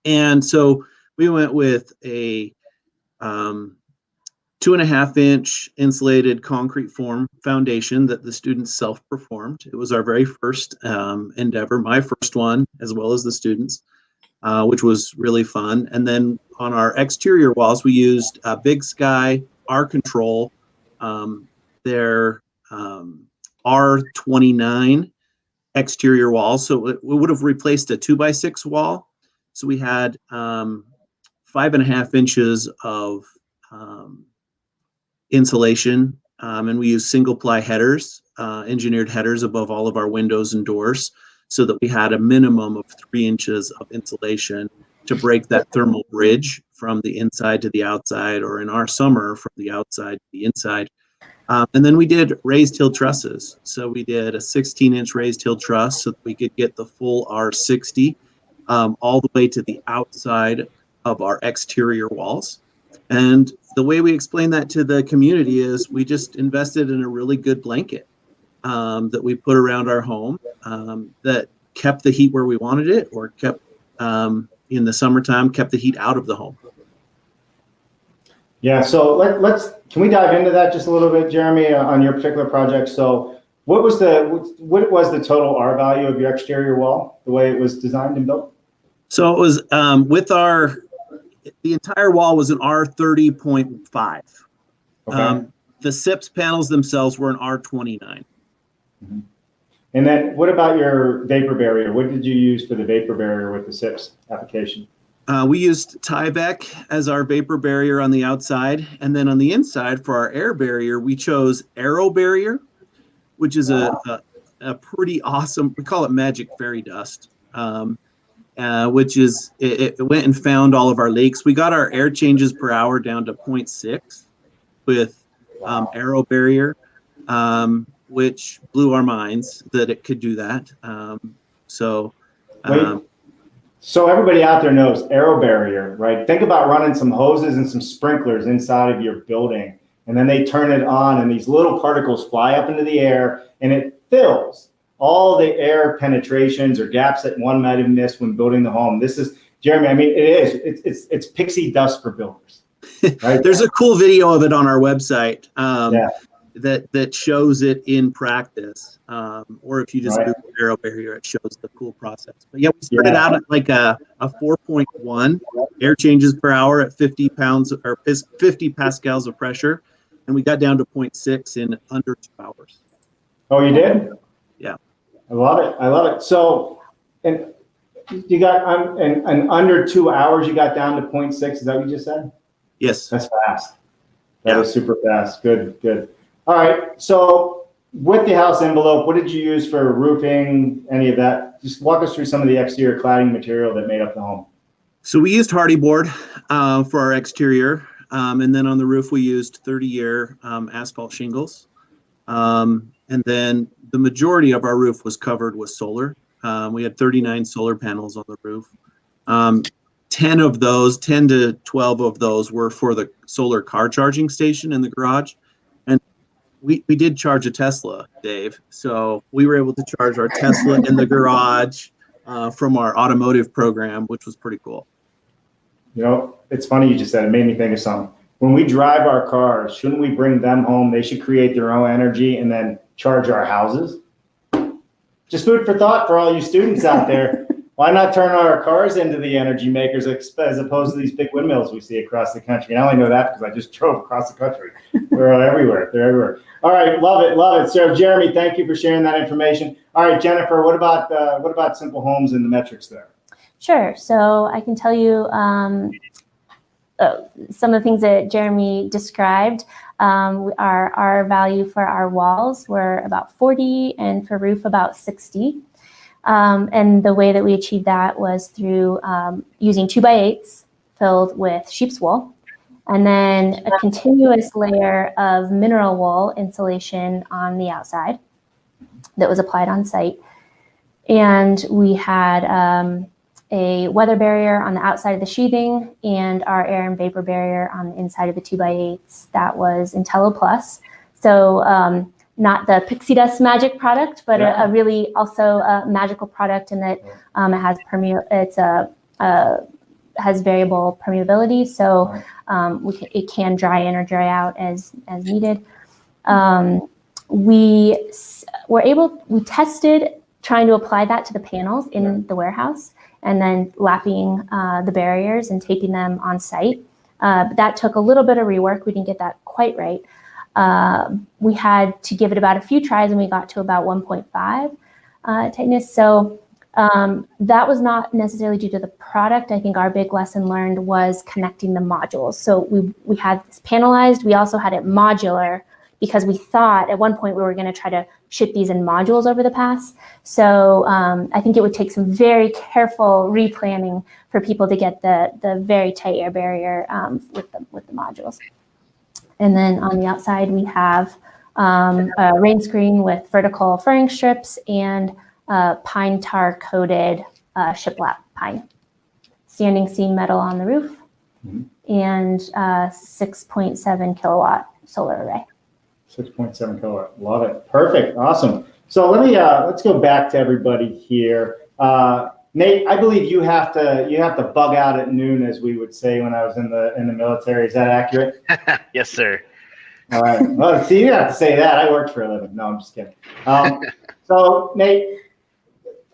And so we went with a 2.5-inch insulated concrete form foundation that the students self-performed. It was our very first endeavor, my first one, as well as the students, which was really fun. And then on our exterior walls, we used Big Sky, R Control, their R29 exterior walls. So it would have replaced a 2x6 wall. So we had 5.5 inches of insulation, and we used single ply headers, engineered headers above all of our windows and doors, so that we had a minimum of 3 inches of insulation to break that thermal bridge from the inside to the outside, or in our summer, from the outside to the inside. And then we did raised hill trusses. So we did a 16-inch raised hill truss so that we could get the full R60 all the way to the outside of our exterior walls. And the way we explain that to the community is we just invested in a really good blanket that we put around our home that kept the heat where we wanted it, or kept, in the summertime, kept the heat out of the home. Yeah, so can we dive into that just a little bit, Jeremy, on your particular project? So what was the total R value of your exterior wall, the way it was designed and built? So it was the entire wall was an R30.5. Okay. The SIPS panels themselves were an R29. Mm-hmm. And then what about your vapor barrier? What did you use for the vapor barrier with the SIPS application? We used Tyvek as our vapor barrier on the outside. And then on the inside for our air barrier, we chose Aero Barrier, which is a pretty awesome, we call it magic fairy dust. Which is, it went and found all of our leaks. We got our air changes per hour down to 0.6 with Aero Barrier, which blew our minds that it could do that. So everybody out there knows Aero Barrier, right? Think about running some hoses and some sprinklers inside of your building, and then they turn it on and these little particles fly up into the air and it fills all the air penetrations or gaps that one might have missed when building the home. This is, Jeremy, I mean, it's pixie dust for builders. Right? There's a cool video of it on our website Yeah. that shows it in practice. Or if you just Right. Google Aero Barrier, it shows the cool process. But yeah, we started out at like a 4.1 air changes per hour at 50 pounds or 50 pascals of pressure. And we got down to 0.6 in under 2 hours. Oh, you did? Yeah. I love it. I love it. So, and you got, and under 2 hours, you got down to 0.6. Is that what you just said? Yes. That's fast. That is super fast. Good, good. All right. So with the house envelope, what did you use for roofing, any of that? Just walk us through some of the exterior cladding material that made up the home. So we used hardy board for our exterior. And then on the roof, we used 30-year asphalt shingles. And then the majority of our roof was covered with solar. We had 39 solar panels on the roof. 10 to 12 of those were for the solar car charging station in the garage. And we did charge a Tesla, Dave. So we were able to charge our Tesla in the garage from our automotive program, which was pretty cool. You know, it's funny you just said it, made me think of something. When we drive our cars, shouldn't we bring them home? They should create their own energy and then charge our houses. Just food for thought for all you students out there. Why not turn our cars into the energy makers as opposed to these big windmills we see across the country? And I only know that because I just drove across the country. They're everywhere. They're everywhere. All right, love it, love it. So Jeremy, thank you for sharing that information. All right, Jennifer, what about Simple Homes and the metrics there? Sure. So I can tell you some of the things that Jeremy described. Our value for our walls were about 40 and for roof about 60. And the way that we achieved that was through using 2x8s filled with sheep's wool, and then a continuous layer of mineral wool insulation on the outside. that was applied on site. And we had a weather barrier on the outside of the sheathing and our air and vapor barrier on the inside of the 2x8s. That was Intello Plus. So not the pixie dust magic product, but a really also a magical product in that it has variable permeability, so it can dry in or dry out as needed. We tested trying to apply that to the panels in the warehouse, and then lapping the barriers and taping them on site. But that took a little bit of rework. We didn't get that quite right. We had to give it about a few tries, and we got to about 1.5 tightness. So that was not necessarily due to the product. I think our big lesson learned was connecting the modules. So we had this panelized. We also had it modular because we thought at one point we were going to try to ship these in modules over the pass. So I think it would take some very careful replanning for people to get the very tight air barrier with the modules. And then on the outside, we have a rain screen with vertical furring strips and pine tar coated shiplap pine. Standing seam metal on the roof, and 6.7 kilowatt solar array. 6.7 kilowatt. Love it. Perfect. Awesome. So let's go back to everybody here. Nate, I believe you have to bug out at noon, as we would say when I was in the military. Is that accurate? Yes, sir. All right. Well, see, you have to say that. I worked for a living. No, I'm just kidding. So Nate,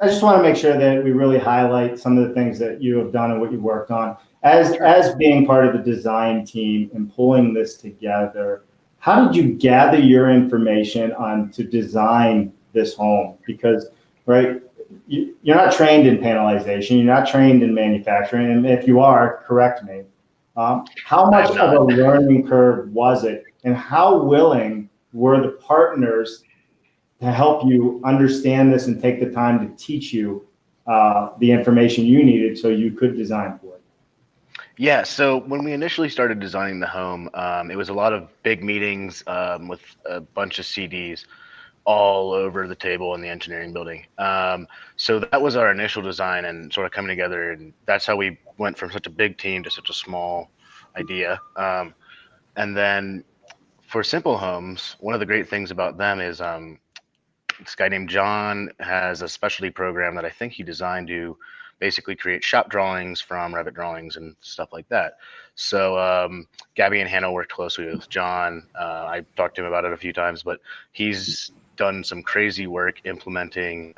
I just want to make sure that we really highlight some of the things that you have done and what you worked on. As being part of the design team and pulling this together, how did you gather your information on to design this home? Because, right, you're not trained in panelization, you're not trained in manufacturing, and if you are, correct me. How much of a learning curve was it, and how willing were the partners to help you understand this and take the time to teach you the information you needed so you could design for it? Yeah, so when we initially started designing the home, it was a lot of big meetings with a bunch of CDs all over the table in the engineering building. So that was our initial design and sort of coming together, and that's how we went from such a big team to such a small idea. And then for Simple Homes, one of the great things about them is this guy named John has a specialty program that I think he designed to basically create shop drawings from Revit drawings and stuff like that. So Gabby and Hannah worked closely with John. I talked to him about it a few times, but he's done some crazy work implementing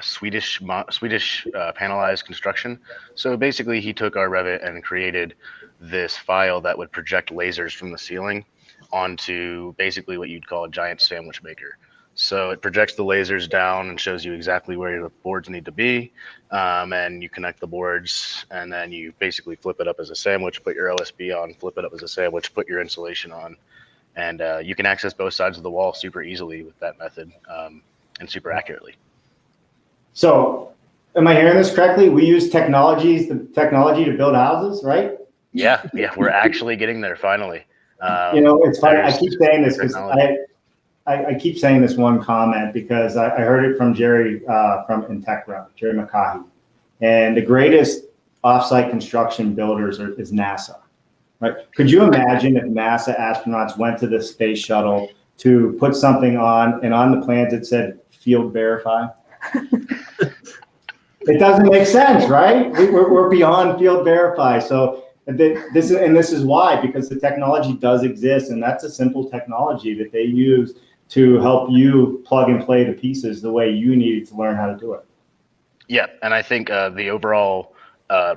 Swedish panelized construction. So basically he took our Revit and created this file that would project lasers from the ceiling onto basically what you'd call a giant sandwich maker. So it projects the lasers down and shows you exactly where the boards need to be. And you connect the boards, and then you basically flip it up as a sandwich, put your OSB on, flip it up as a sandwich, put your insulation on. And you can access both sides of the wall super easily with that method and super accurately. So am I hearing this correctly? We use technology to build houses, right? Yeah, we're actually getting there finally. It's funny. I keep saying this because I keep saying this one comment because I heard it from Jerry from Integra, Jerry McCaughey. And the greatest offsite construction builders is NASA, right? Could you imagine if NASA astronauts went to the space shuttle to put something on, and on the plans it said field verify? It doesn't make sense, right? We're beyond field verify. So this is why, because the technology does exist, and that's a simple technology that they use to help you plug and play the pieces the way you needed to learn how to do it. Yeah, and I think the overall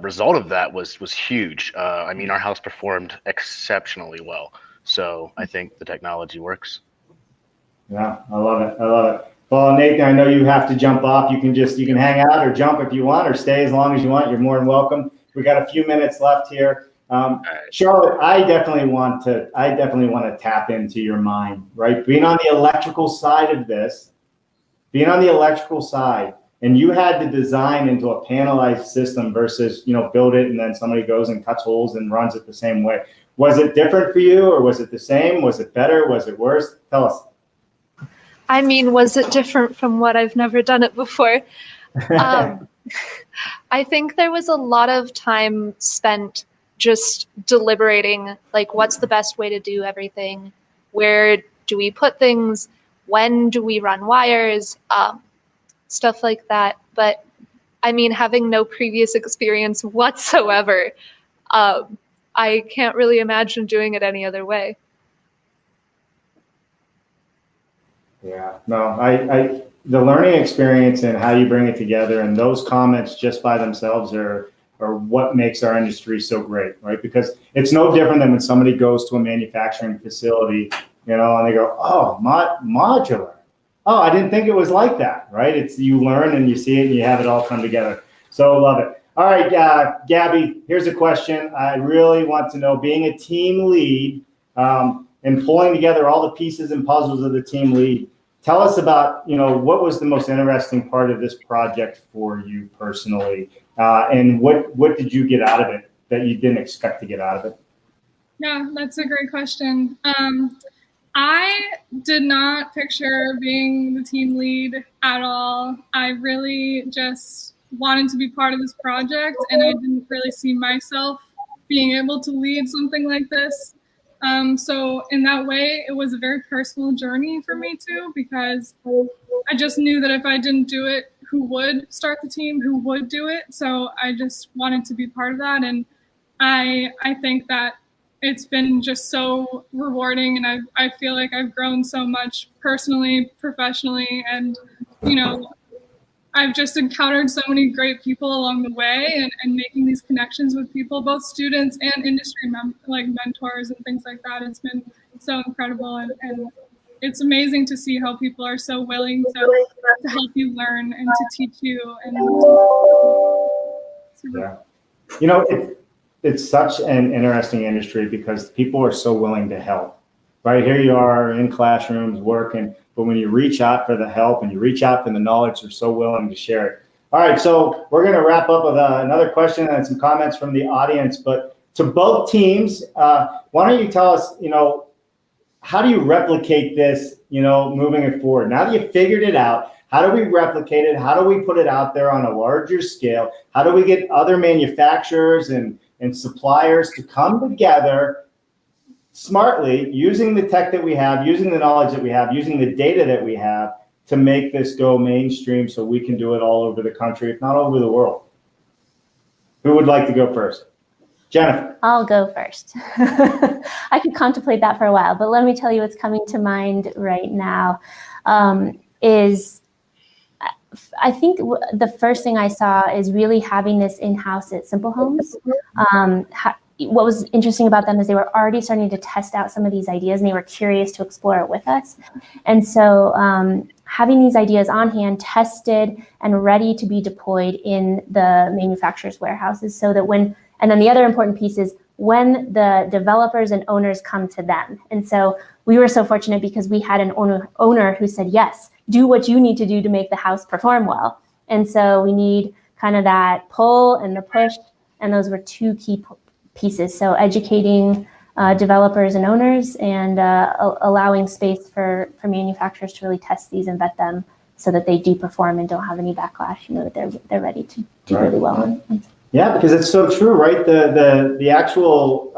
result of that was huge. I mean, our house performed exceptionally well. So I think the technology works. Yeah, I love it. Well, Nathan, I know you have to jump off. You can hang out or jump if you want, or stay as long as you want. You're more than welcome. We got a few minutes left here. Charlotte, I definitely want to tap into your mind, right? Being on the electrical side of this, and you had to design into a panelized system versus, build it and then somebody goes and cuts holes and runs it the same way. Was it different for you, or was it the same? Was it better? Was it worse? Tell us. I mean, was it different from what I've never done it before? Um, I think there was a lot of time spent just deliberating, like, what's the best way to do everything? Where do we put things? When do we run wires? Stuff like that. But I mean, having no previous experience whatsoever, I can't really imagine doing it any other way. Yeah, no, the learning experience and how you bring it together and those comments just by themselves are what makes our industry so great, right? Because it's no different than when somebody goes to a manufacturing facility, you know, and they go, oh, modular. Oh, I didn't think it was like that, right? It's you learn and you see it and you have it all come together. So love it. All right, Gabby, here's a question. I really want to know, being a team lead and pulling together all the pieces and puzzles of the team lead, tell us about, you know, what was the most interesting part of this project for you personally, and what did you get out of it that you didn't expect to get out of it? Yeah, that's a great question. I did not picture being the team lead at all. I really just wanted to be part of this project, and I didn't really see myself being able to lead something like this. So in that way, it was a very personal journey for me too, because I just knew that if I didn't do it, who would start the team, who would do it? So I just wanted to be part of that. And I think that it's been just so rewarding, and I feel like I've grown so much personally, professionally, and, you know, I've just encountered so many great people along the way, and making these connections with people, both students and industry like mentors and things like that. It's been so incredible, and it's amazing to see how people are so willing to help you learn and to teach you. And yeah, you know, it's such an interesting industry because people are so willing to help. Right here you are in classrooms working, but when you reach out for the help and you reach out for the knowledge, they're so willing to share it. All right, so we're going to wrap up with another question and some comments from the audience. But to both teams, why don't you tell us, you know, how do you replicate this, you know, moving it forward? Now that you've figured it out, how do we replicate it? How do we put it out there on a larger scale? How do we get other manufacturers and suppliers to come together smartly, using the tech that we have, using the knowledge that we have, using the data that we have to make this go mainstream so we can do it all over the country, if not all over the world? Who would like to go first? Jennifer. I'll go first. I could contemplate that for a while, but let me tell you what's coming to mind right now. I think the first thing I saw is really having this in-house at Simple Homes. What was interesting about them is they were already starting to test out some of these ideas, and they were curious to explore it with us. And so having these ideas on hand, tested and ready to be deployed in the manufacturer's warehouses, so that and then the other important piece is when the developers and owners come to them. And so we were so fortunate because we had an owner who said, yes, do what you need to do to make the house perform well. And so we need kind of that pull and the push, and those were two key pieces. So educating developers and owners, and allowing space for manufacturers to really test these and vet them so that they do perform and don't have any backlash, you know, that they're ready to do really well on. Yeah, because it's so true, right? The actual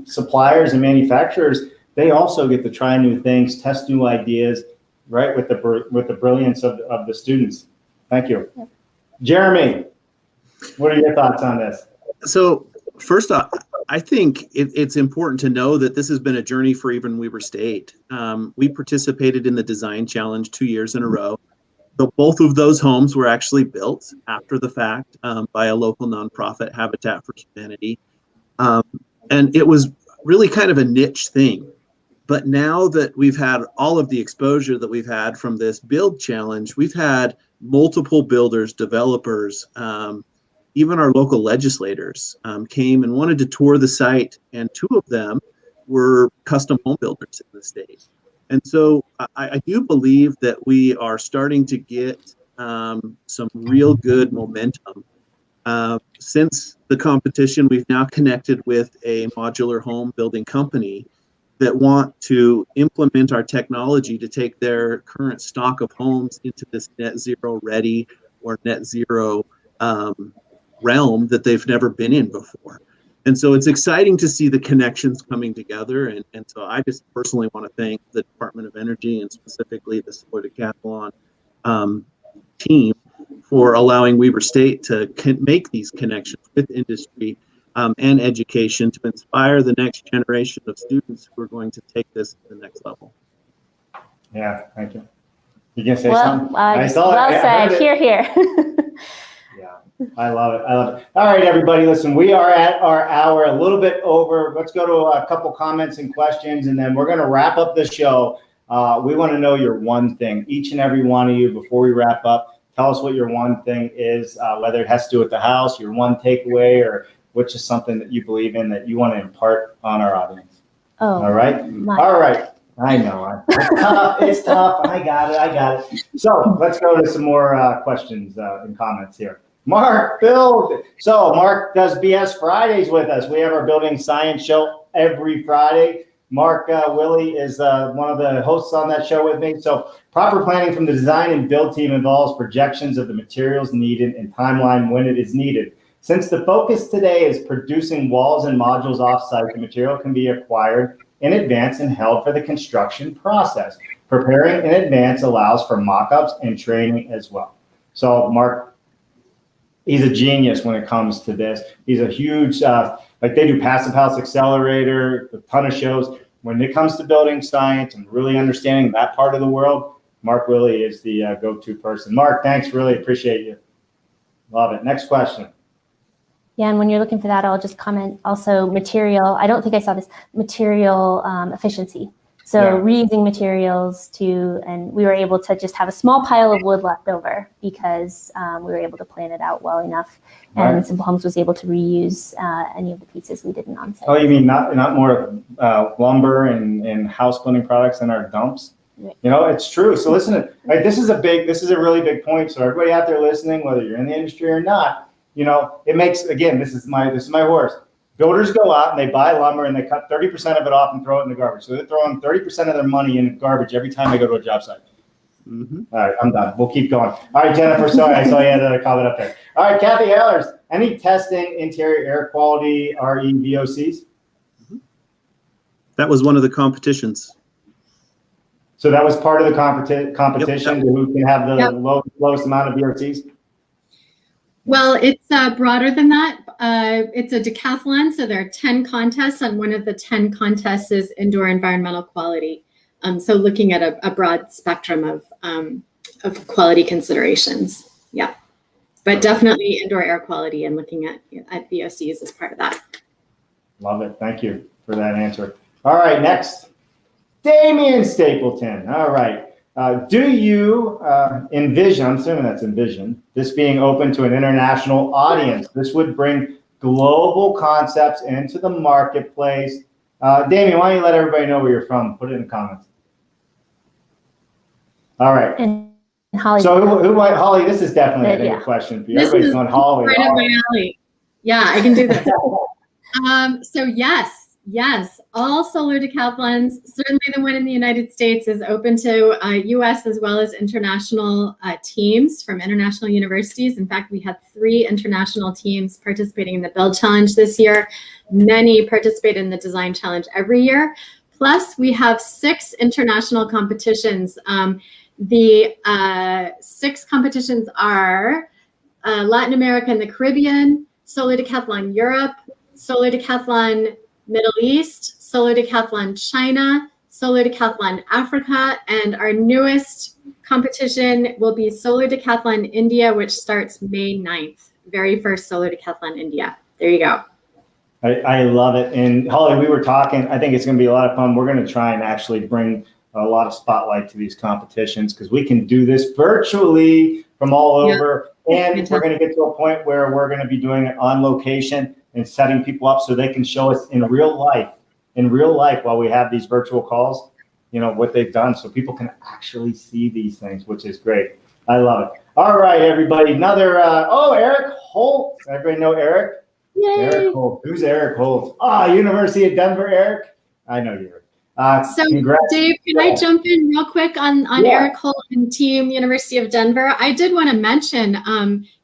suppliers and manufacturers, they also get to try new things, test new ideas, right? With the brilliance of the students. Thank you. Yep. Jeremy, what are your thoughts on this? So first off, I think it's important to know that this has been a journey for even Weber State. We participated in the design challenge 2 years in a row. So both of those homes were actually built after the fact by a local nonprofit, Habitat for Humanity. And it was really kind of a niche thing. But now that we've had all of the exposure that we've had from this build challenge, we've had multiple builders, developers, even our local legislators came and wanted to tour the site, and two of them were custom home builders in the state. And so I do believe that we are starting to get some real good momentum. Since the competition, we've now connected with a modular home building company that want to implement our technology to take their current stock of homes into this net zero ready or net zero realm that they've never been in before. And so it's exciting to see the connections coming together. And so I just personally want to thank the Department of Energy and specifically the Solar Decathlon team for allowing Weber State to make these connections with industry and education to inspire the next generation of students who are going to take this to the next level. Yeah, thank you. You can say Well, something? I saw well it. I said. heard it. Here, here. Yeah, I love it. I love it. All right, everybody, listen, we are at our hour, a little bit over. Let's go to a couple comments and questions, and then we're going to wrap up the show. We want to know your one thing, each and every one of you, before we wrap up. Tell us what your one thing is, whether it has to do with the house, your one takeaway, or which is something that you believe in that you want to impart on our audience. Oh, all right. All right. I know. It's tough. It's tough. I got it. So let's go to some more questions and comments here. Mark, Bill. So Mark does BS Fridays with us. We have our building science show every Friday. Mark Willie is one of the hosts on that show with me. So proper planning from the design and build team involves projections of the materials needed and timeline when it is needed. Since the focus today is producing walls and modules off-site, the material can be acquired in advance and held for the construction process. Preparing in advance allows for mock-ups and training as well. So Mark, he's a genius when it comes to this. He's a huge, like they do Passive House Accelerator, a ton of shows. When it comes to building science and really understanding that part of the world, Mark Willie is the go-to person. Mark, thanks, really appreciate you. Love it. Next question. Yeah, and when you're looking for that, I'll just comment also material. I don't think I saw this material efficiency. So reusing materials and we were able to just have a small pile of wood left over because we were able to plan it out well enough. And Simple Homes was able to reuse any of the pieces we didn't on site. Oh, you mean not more lumber and house building products in our dumps? Right. You know, it's true. So listen, like, this is a really big point. So everybody out there listening, whether you're in the industry or not, you know, it makes, again, this is my horse. Builders go out and they buy lumber and they cut 30% of it off and throw it in the garbage. So they're throwing 30% of their money in garbage every time they go to a job site. Mm-hmm. All right, I'm done. We'll keep going. All right, Jennifer, sorry, I saw you had a comment up there. All right, Kathy Hellers, any testing interior air quality RE VOCs? Mm-hmm. That was one of the competitions. So that was part of the competition, Yep. Who can have the lowest amount of VOCs? Well, it's broader than that. It's a decathlon, so there are 10 contests, and one of the 10 contests is indoor environmental quality. So looking at a broad spectrum of quality considerations. Yeah, but definitely indoor air quality and looking at VOCs as part of that. Love it. Thank you for that answer. All right, next, Damian Stapleton. All right. Do you envision, I'm assuming that's envision, this being open to an international audience? This would bring global concepts into the marketplace. Damian, why don't you let everybody know where you're from? Put it in the comments. All right. And Holly. So Holly, this is definitely a good question for you. Everybody's going Holly. Right up my alley. Yeah, I can do this. So yes, all solar decathlons, certainly the one in the United States, is open to US as well as international teams from international universities. In fact, we had 3 international teams participating in the Build Challenge this year. Many participate in the Design Challenge every year. Plus, we have 6 international competitions. The 6 competitions are Latin America and the Caribbean, Solar Decathlon Europe, Solar Decathlon Middle East, Solar Decathlon China, Solar Decathlon Africa, and our newest competition will be Solar Decathlon India, which starts May 9th. Very first Solar Decathlon India. There you go. I love it. And Holly, we were talking, I think it's going to be a lot of fun. We're going to try and actually bring a lot of spotlight to these competitions because we can do this virtually from all over. And we're going to get to a point where we're going to be doing it on location and setting people up so they can show us in real life while we have these virtual calls, you know, what they've done so people can actually see these things, which is great. I love it. All right, everybody. Another, Eric Holt. Everybody know Eric? Yay. Eric Holt. Who's Eric Holt? University of Denver, Eric. I know you, Eric. So, Congrats. Dave, can I jump in real quick on Yeah. Eric Holt and team University of Denver? I did want to mention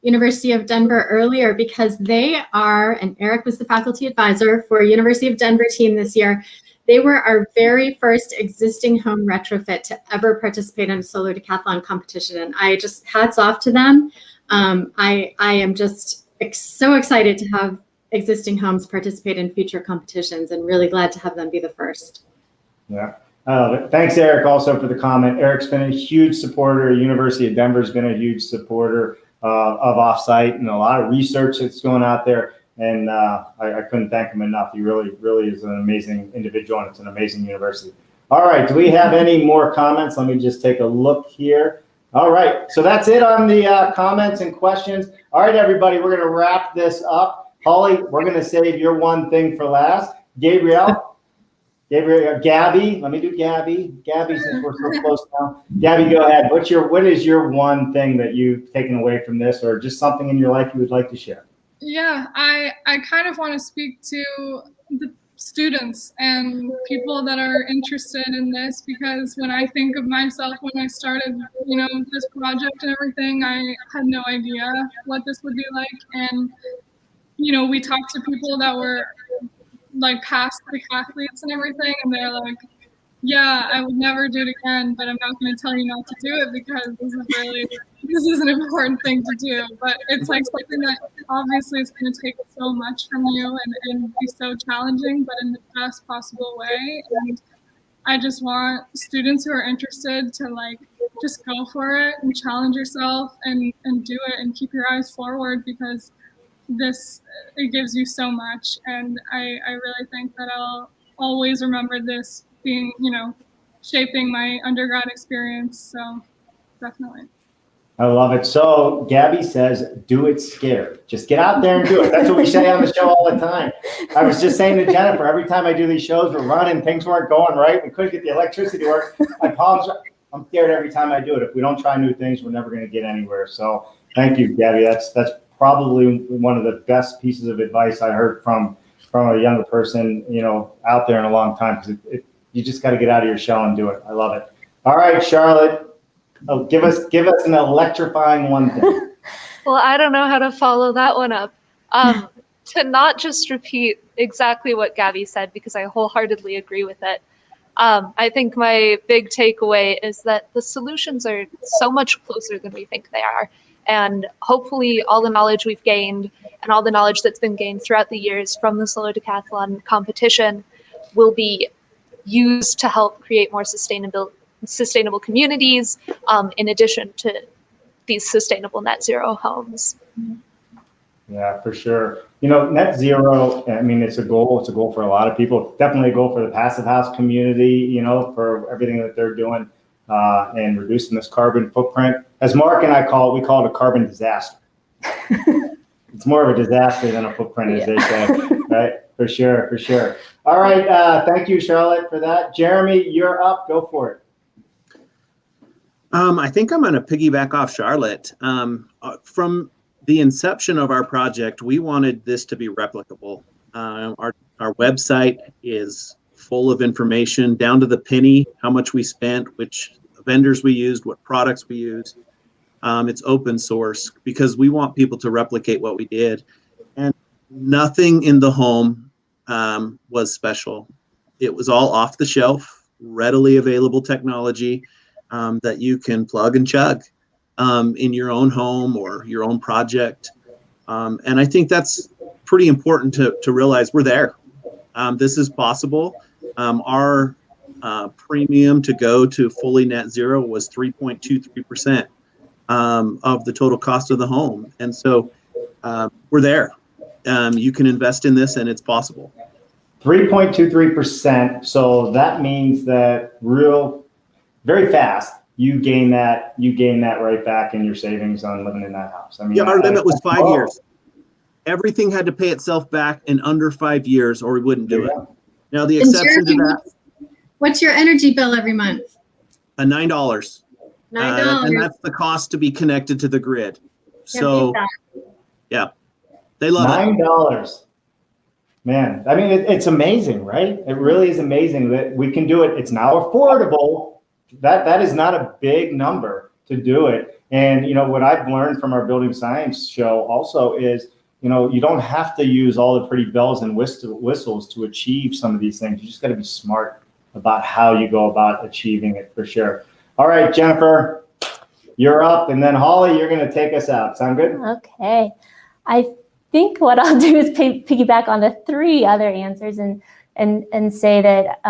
University of Denver earlier because they are, and Eric was the faculty advisor for University of Denver team this year. They were our very first existing home retrofit to ever participate in a Solar Decathlon competition. And I just hats off to them. I am just so excited to have existing homes participate in future competitions and really glad to have them be the first. Yeah. Thanks, Eric, also for the comment. Eric's been a huge supporter. University of Denver's been a huge supporter of offsite and a lot of research that's going out there. And I couldn't thank him enough. He really is an amazing individual, and it's an amazing university. All right. Do we have any more comments? Let me just take a look here. All right. So that's it on the comments and questions. All right, everybody, we're going to wrap this up. Holly, we're going to save your one thing for last. Gabby, let me do Gabby. Gabby, since we're so close now. Gabby, go ahead. What is your one thing that you've taken away from this, or just something in your life you would like to share? Yeah, I kind of want to speak to the students and people that are interested in this, because when I think of myself, when I started, this project and everything, I had no idea what this would be like. And, we talked to people that were like past decathletes and everything, and they're like, yeah, I would never do it again, but I'm not going to tell you not to do it because this is an important thing to do. But it's like something that obviously is going to take so much from you and be so challenging, but in the best possible way. And I just want students who are interested to just go for it and challenge yourself and do it and keep your eyes forward, because it gives you so much. And I really think that I'll always remember this being, shaping my undergrad experience. So definitely. I love it. So Gabby says, do it scared. Just get out there and do it. That's what we say on the show all the time. I was just saying to Jennifer, every time I do these shows, we're running, things weren't going right. We couldn't get the electricity to work. I'm scared every time I do it. If we don't try new things, we're never going to get anywhere. So thank you, Gabby. That's probably one of the best pieces of advice I heard from a younger person, out there in a long time, because you just got to get out of your shell and do it. I love it. All right, Charlotte, give us an electrifying one thing. Well, I don't know how to follow that one up. To not just repeat exactly what Gabby said, because I wholeheartedly agree with it. I think my big takeaway is that the solutions are so much closer than we think they are. And hopefully all the knowledge we've gained and all the knowledge that's been gained throughout the years from the Solar Decathlon competition will be used to help create more sustainable communities, in addition to these sustainable net zero homes. Yeah, for sure. Net zero, I mean, it's a goal. It's a goal for a lot of people. Definitely a goal for the passive house community, for everything that they're doing and reducing this carbon footprint. As Mark and I call it a carbon disaster. It's more of a disaster than a footprint, as they say, right? For sure. All right. Thank you, Charlotte, for that. Jeremy, you're up. Go for it. I think I'm going to piggyback off Charlotte. From the inception of our project, we wanted this to be replicable. Our website is full of information down to the penny, how much we spent, which vendors we used, what products we used. It's open source because we want people to replicate what we did. And nothing in the home was special. It was all off the shelf, readily available technology that you can plug and chug in your own home or your own project. And I think that's pretty important to realize we're there. This is possible. Our premium to go to fully net zero was 3.23% of the total cost of the home. And so we're there. You can invest in this and it's possible. 3.23%. So that means that very fast, you gain that right back in your savings on living in that house. I mean, our limit was 5 years. Everything had to pay itself back in under 5 years or we wouldn't do it. Now the exception to that. What's your energy bill every month? $9. $9. And that's the cost to be connected to the grid. So yeah, they love $9. Man, I mean, it's amazing, right? It really is amazing that we can do it. It's now affordable. That is not a big number to do it. And, you know, what I've learned from our building science show also is, you know, you don't have to use all the pretty bells and whistles to achieve some of these things. You just got to be smart about how you go about achieving it, for sure. All right, Jennifer, you're up. And then Holly, you're going to take us out. Sound good? Okay. I think what I'll do is piggyback on the three other answers and say that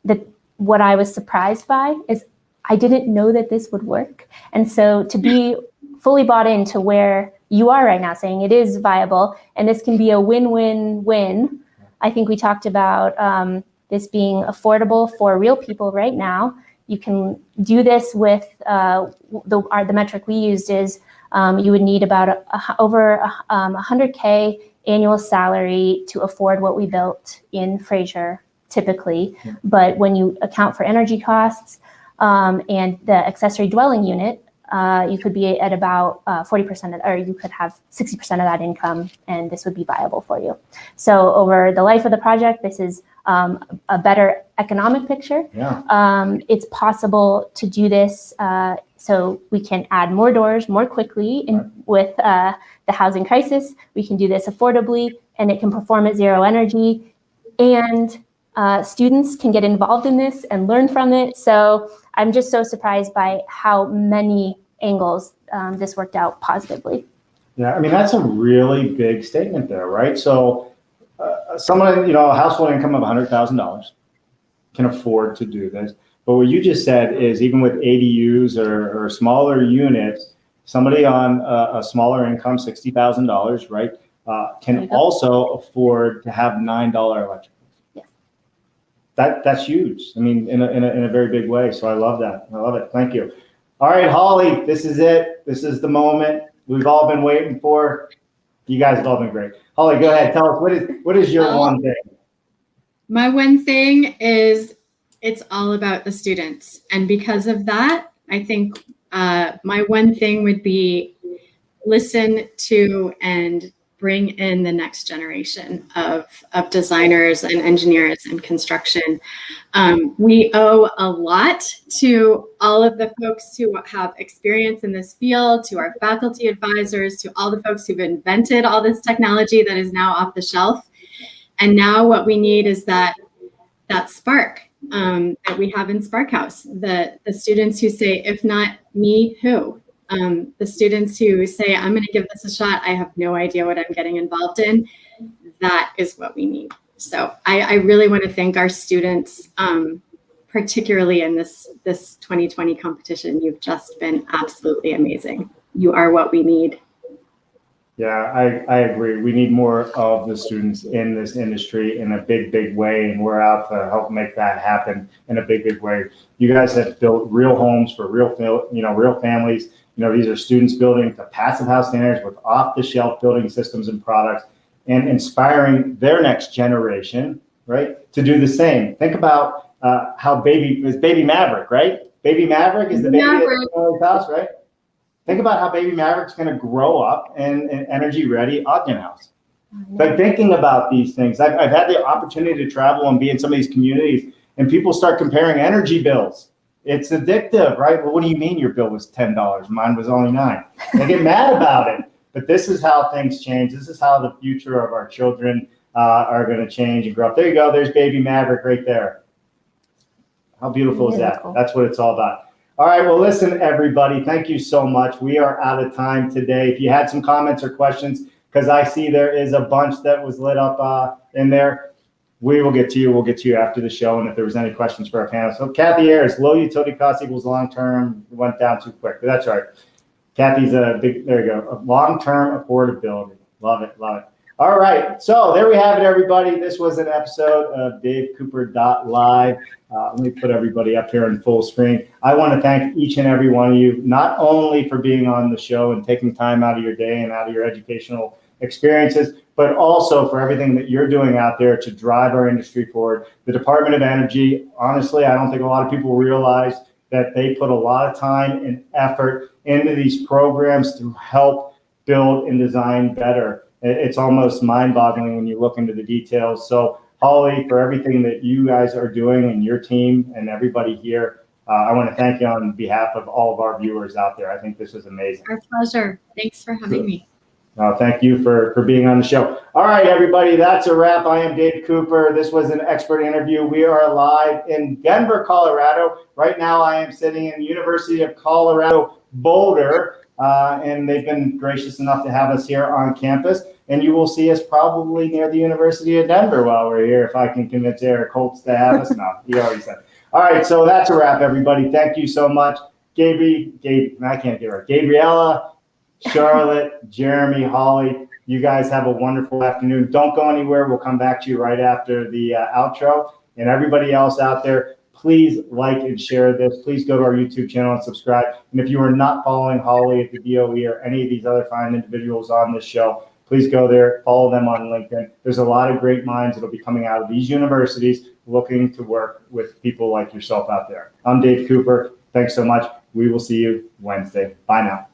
that what I was surprised by is I didn't know that this would work. And so to be fully bought into where you are right now, saying it is viable and this can be a win-win-win. I think we talked about this being affordable for real people right now. You can do this with the metric we used is you would need about over 100K annual salary to afford what we built in Fraser typically. Yeah. But when you account for energy costs and the accessory dwelling unit, you could be at about 40% or you could have 60% of that income, and this would be viable for you. So over the life of the project, this is a better economic picture. Yeah. It's possible to do this so we can add more doors more quickly with the housing crisis. We can do this affordably, and it can perform at zero energy, and students can get involved in this and learn from it. So I'm just so surprised by how many angles this worked out positively. Yeah, I mean, that's a really big statement there, right? So someone, you know, a household income of $100,000 can afford to do this. But what you just said is even with ADUs or smaller units, somebody on a smaller income, $60,000, right, can also afford to have $9 electric. Yeah. That's huge. I mean, in a very big way. So I love that. I love it. Thank you. All right, Holly, this is it. This is the moment we've all been waiting for. You guys have all been great. Holly, go ahead. Tell us what is your one thing? My one thing is it's all about the students. And because of that, I think my one thing would be listen to and bring in the next generation of designers and engineers and construction. We owe a lot to all of the folks who have experience in this field, to our faculty advisors, to all the folks who've invented all this technology that is now off the shelf. And now what we need is that spark that we have in Spark House, the students who say, if not me, who? The students who say, I'm going to give this a shot. I have no idea what I'm getting involved in. That is what we need. So I really want to thank our students, particularly in this 2020 competition. You've just been absolutely amazing. You are what we need. Yeah, I agree. We need more of the students in this industry in a big way, and we're out to help make that happen in a big way. You guys have built real homes for real families. You know, these are students building to passive house standards with off-the-shelf building systems and products, and inspiring their next generation, right, to do the same. Think about how Baby Maverick, right? Baby Maverick is the baby at the house, right? Think about how Baby Maverick's going to grow up in an energy-ready Ogden house. But thinking about these things, I've had the opportunity to travel and be in some of these communities, and people start comparing energy bills. It's addictive, right? Well, what do you mean your bill was $10? Mine was only $9. They get mad about it. But this is how things change. This is how the future of our children are going to change and grow up. There you go. There's Baby Maverick right there. How beautiful is that? That's what it's all about. All right. Well, listen, everybody, thank you so much. We are out of time today. If you had some comments or questions, because I see there is a bunch that was lit up in there, we will get to you. We'll get to you after the show. And if there was any questions for our panel. So Kathy Ayers, low utility cost equals long-term. It went down too quick, but that's all right. Kathy's a big, there you go. Long-term affordability. Love it. Love it. All right. So there we have it, everybody. This was an episode of DaveCooper.live. Let me put everybody up here in full screen. I want to thank each and every one of you, not only for being on the show and taking time out of your day and out of your educational experiences, but also for everything that you're doing out there to drive our industry forward. The Department of Energy, honestly, I don't think a lot of people realize that they put a lot of time and effort into these programs to help build and design better. it's almost mind-boggling when you look into the details. So Holly, for everything that you guys are doing and your team and everybody here, I want to thank you on behalf of all of our viewers out there. I think this is amazing. Our pleasure. Thanks for having me. Thank you for being on the show. All right, everybody, that's a wrap. I am Dave Cooper. This was an expert interview. We are live in Denver, Colorado. Right now, I am sitting in University of Colorado Boulder, and they've been gracious enough to have us here on campus. And you will see us probably near the University of Denver while we're here, if I can convince Eric Holtz to have us. No, he already said. All right, so that's a wrap, everybody. Thank you so much. Gabriella, Charlotte, Jeremy, Holly, you guys have a wonderful afternoon. Don't go anywhere. We'll come back to you right after the outro. And everybody else out there, please like and share this. Please go to our YouTube channel and subscribe. And if you are not following Holly at the DOE or any of these other fine individuals on this show, please go there, follow them on LinkedIn. There's a lot of great minds that will be coming out of these universities looking to work with people like yourself out there. I'm Dave Cooper. Thanks so much. We will see you Wednesday. Bye now.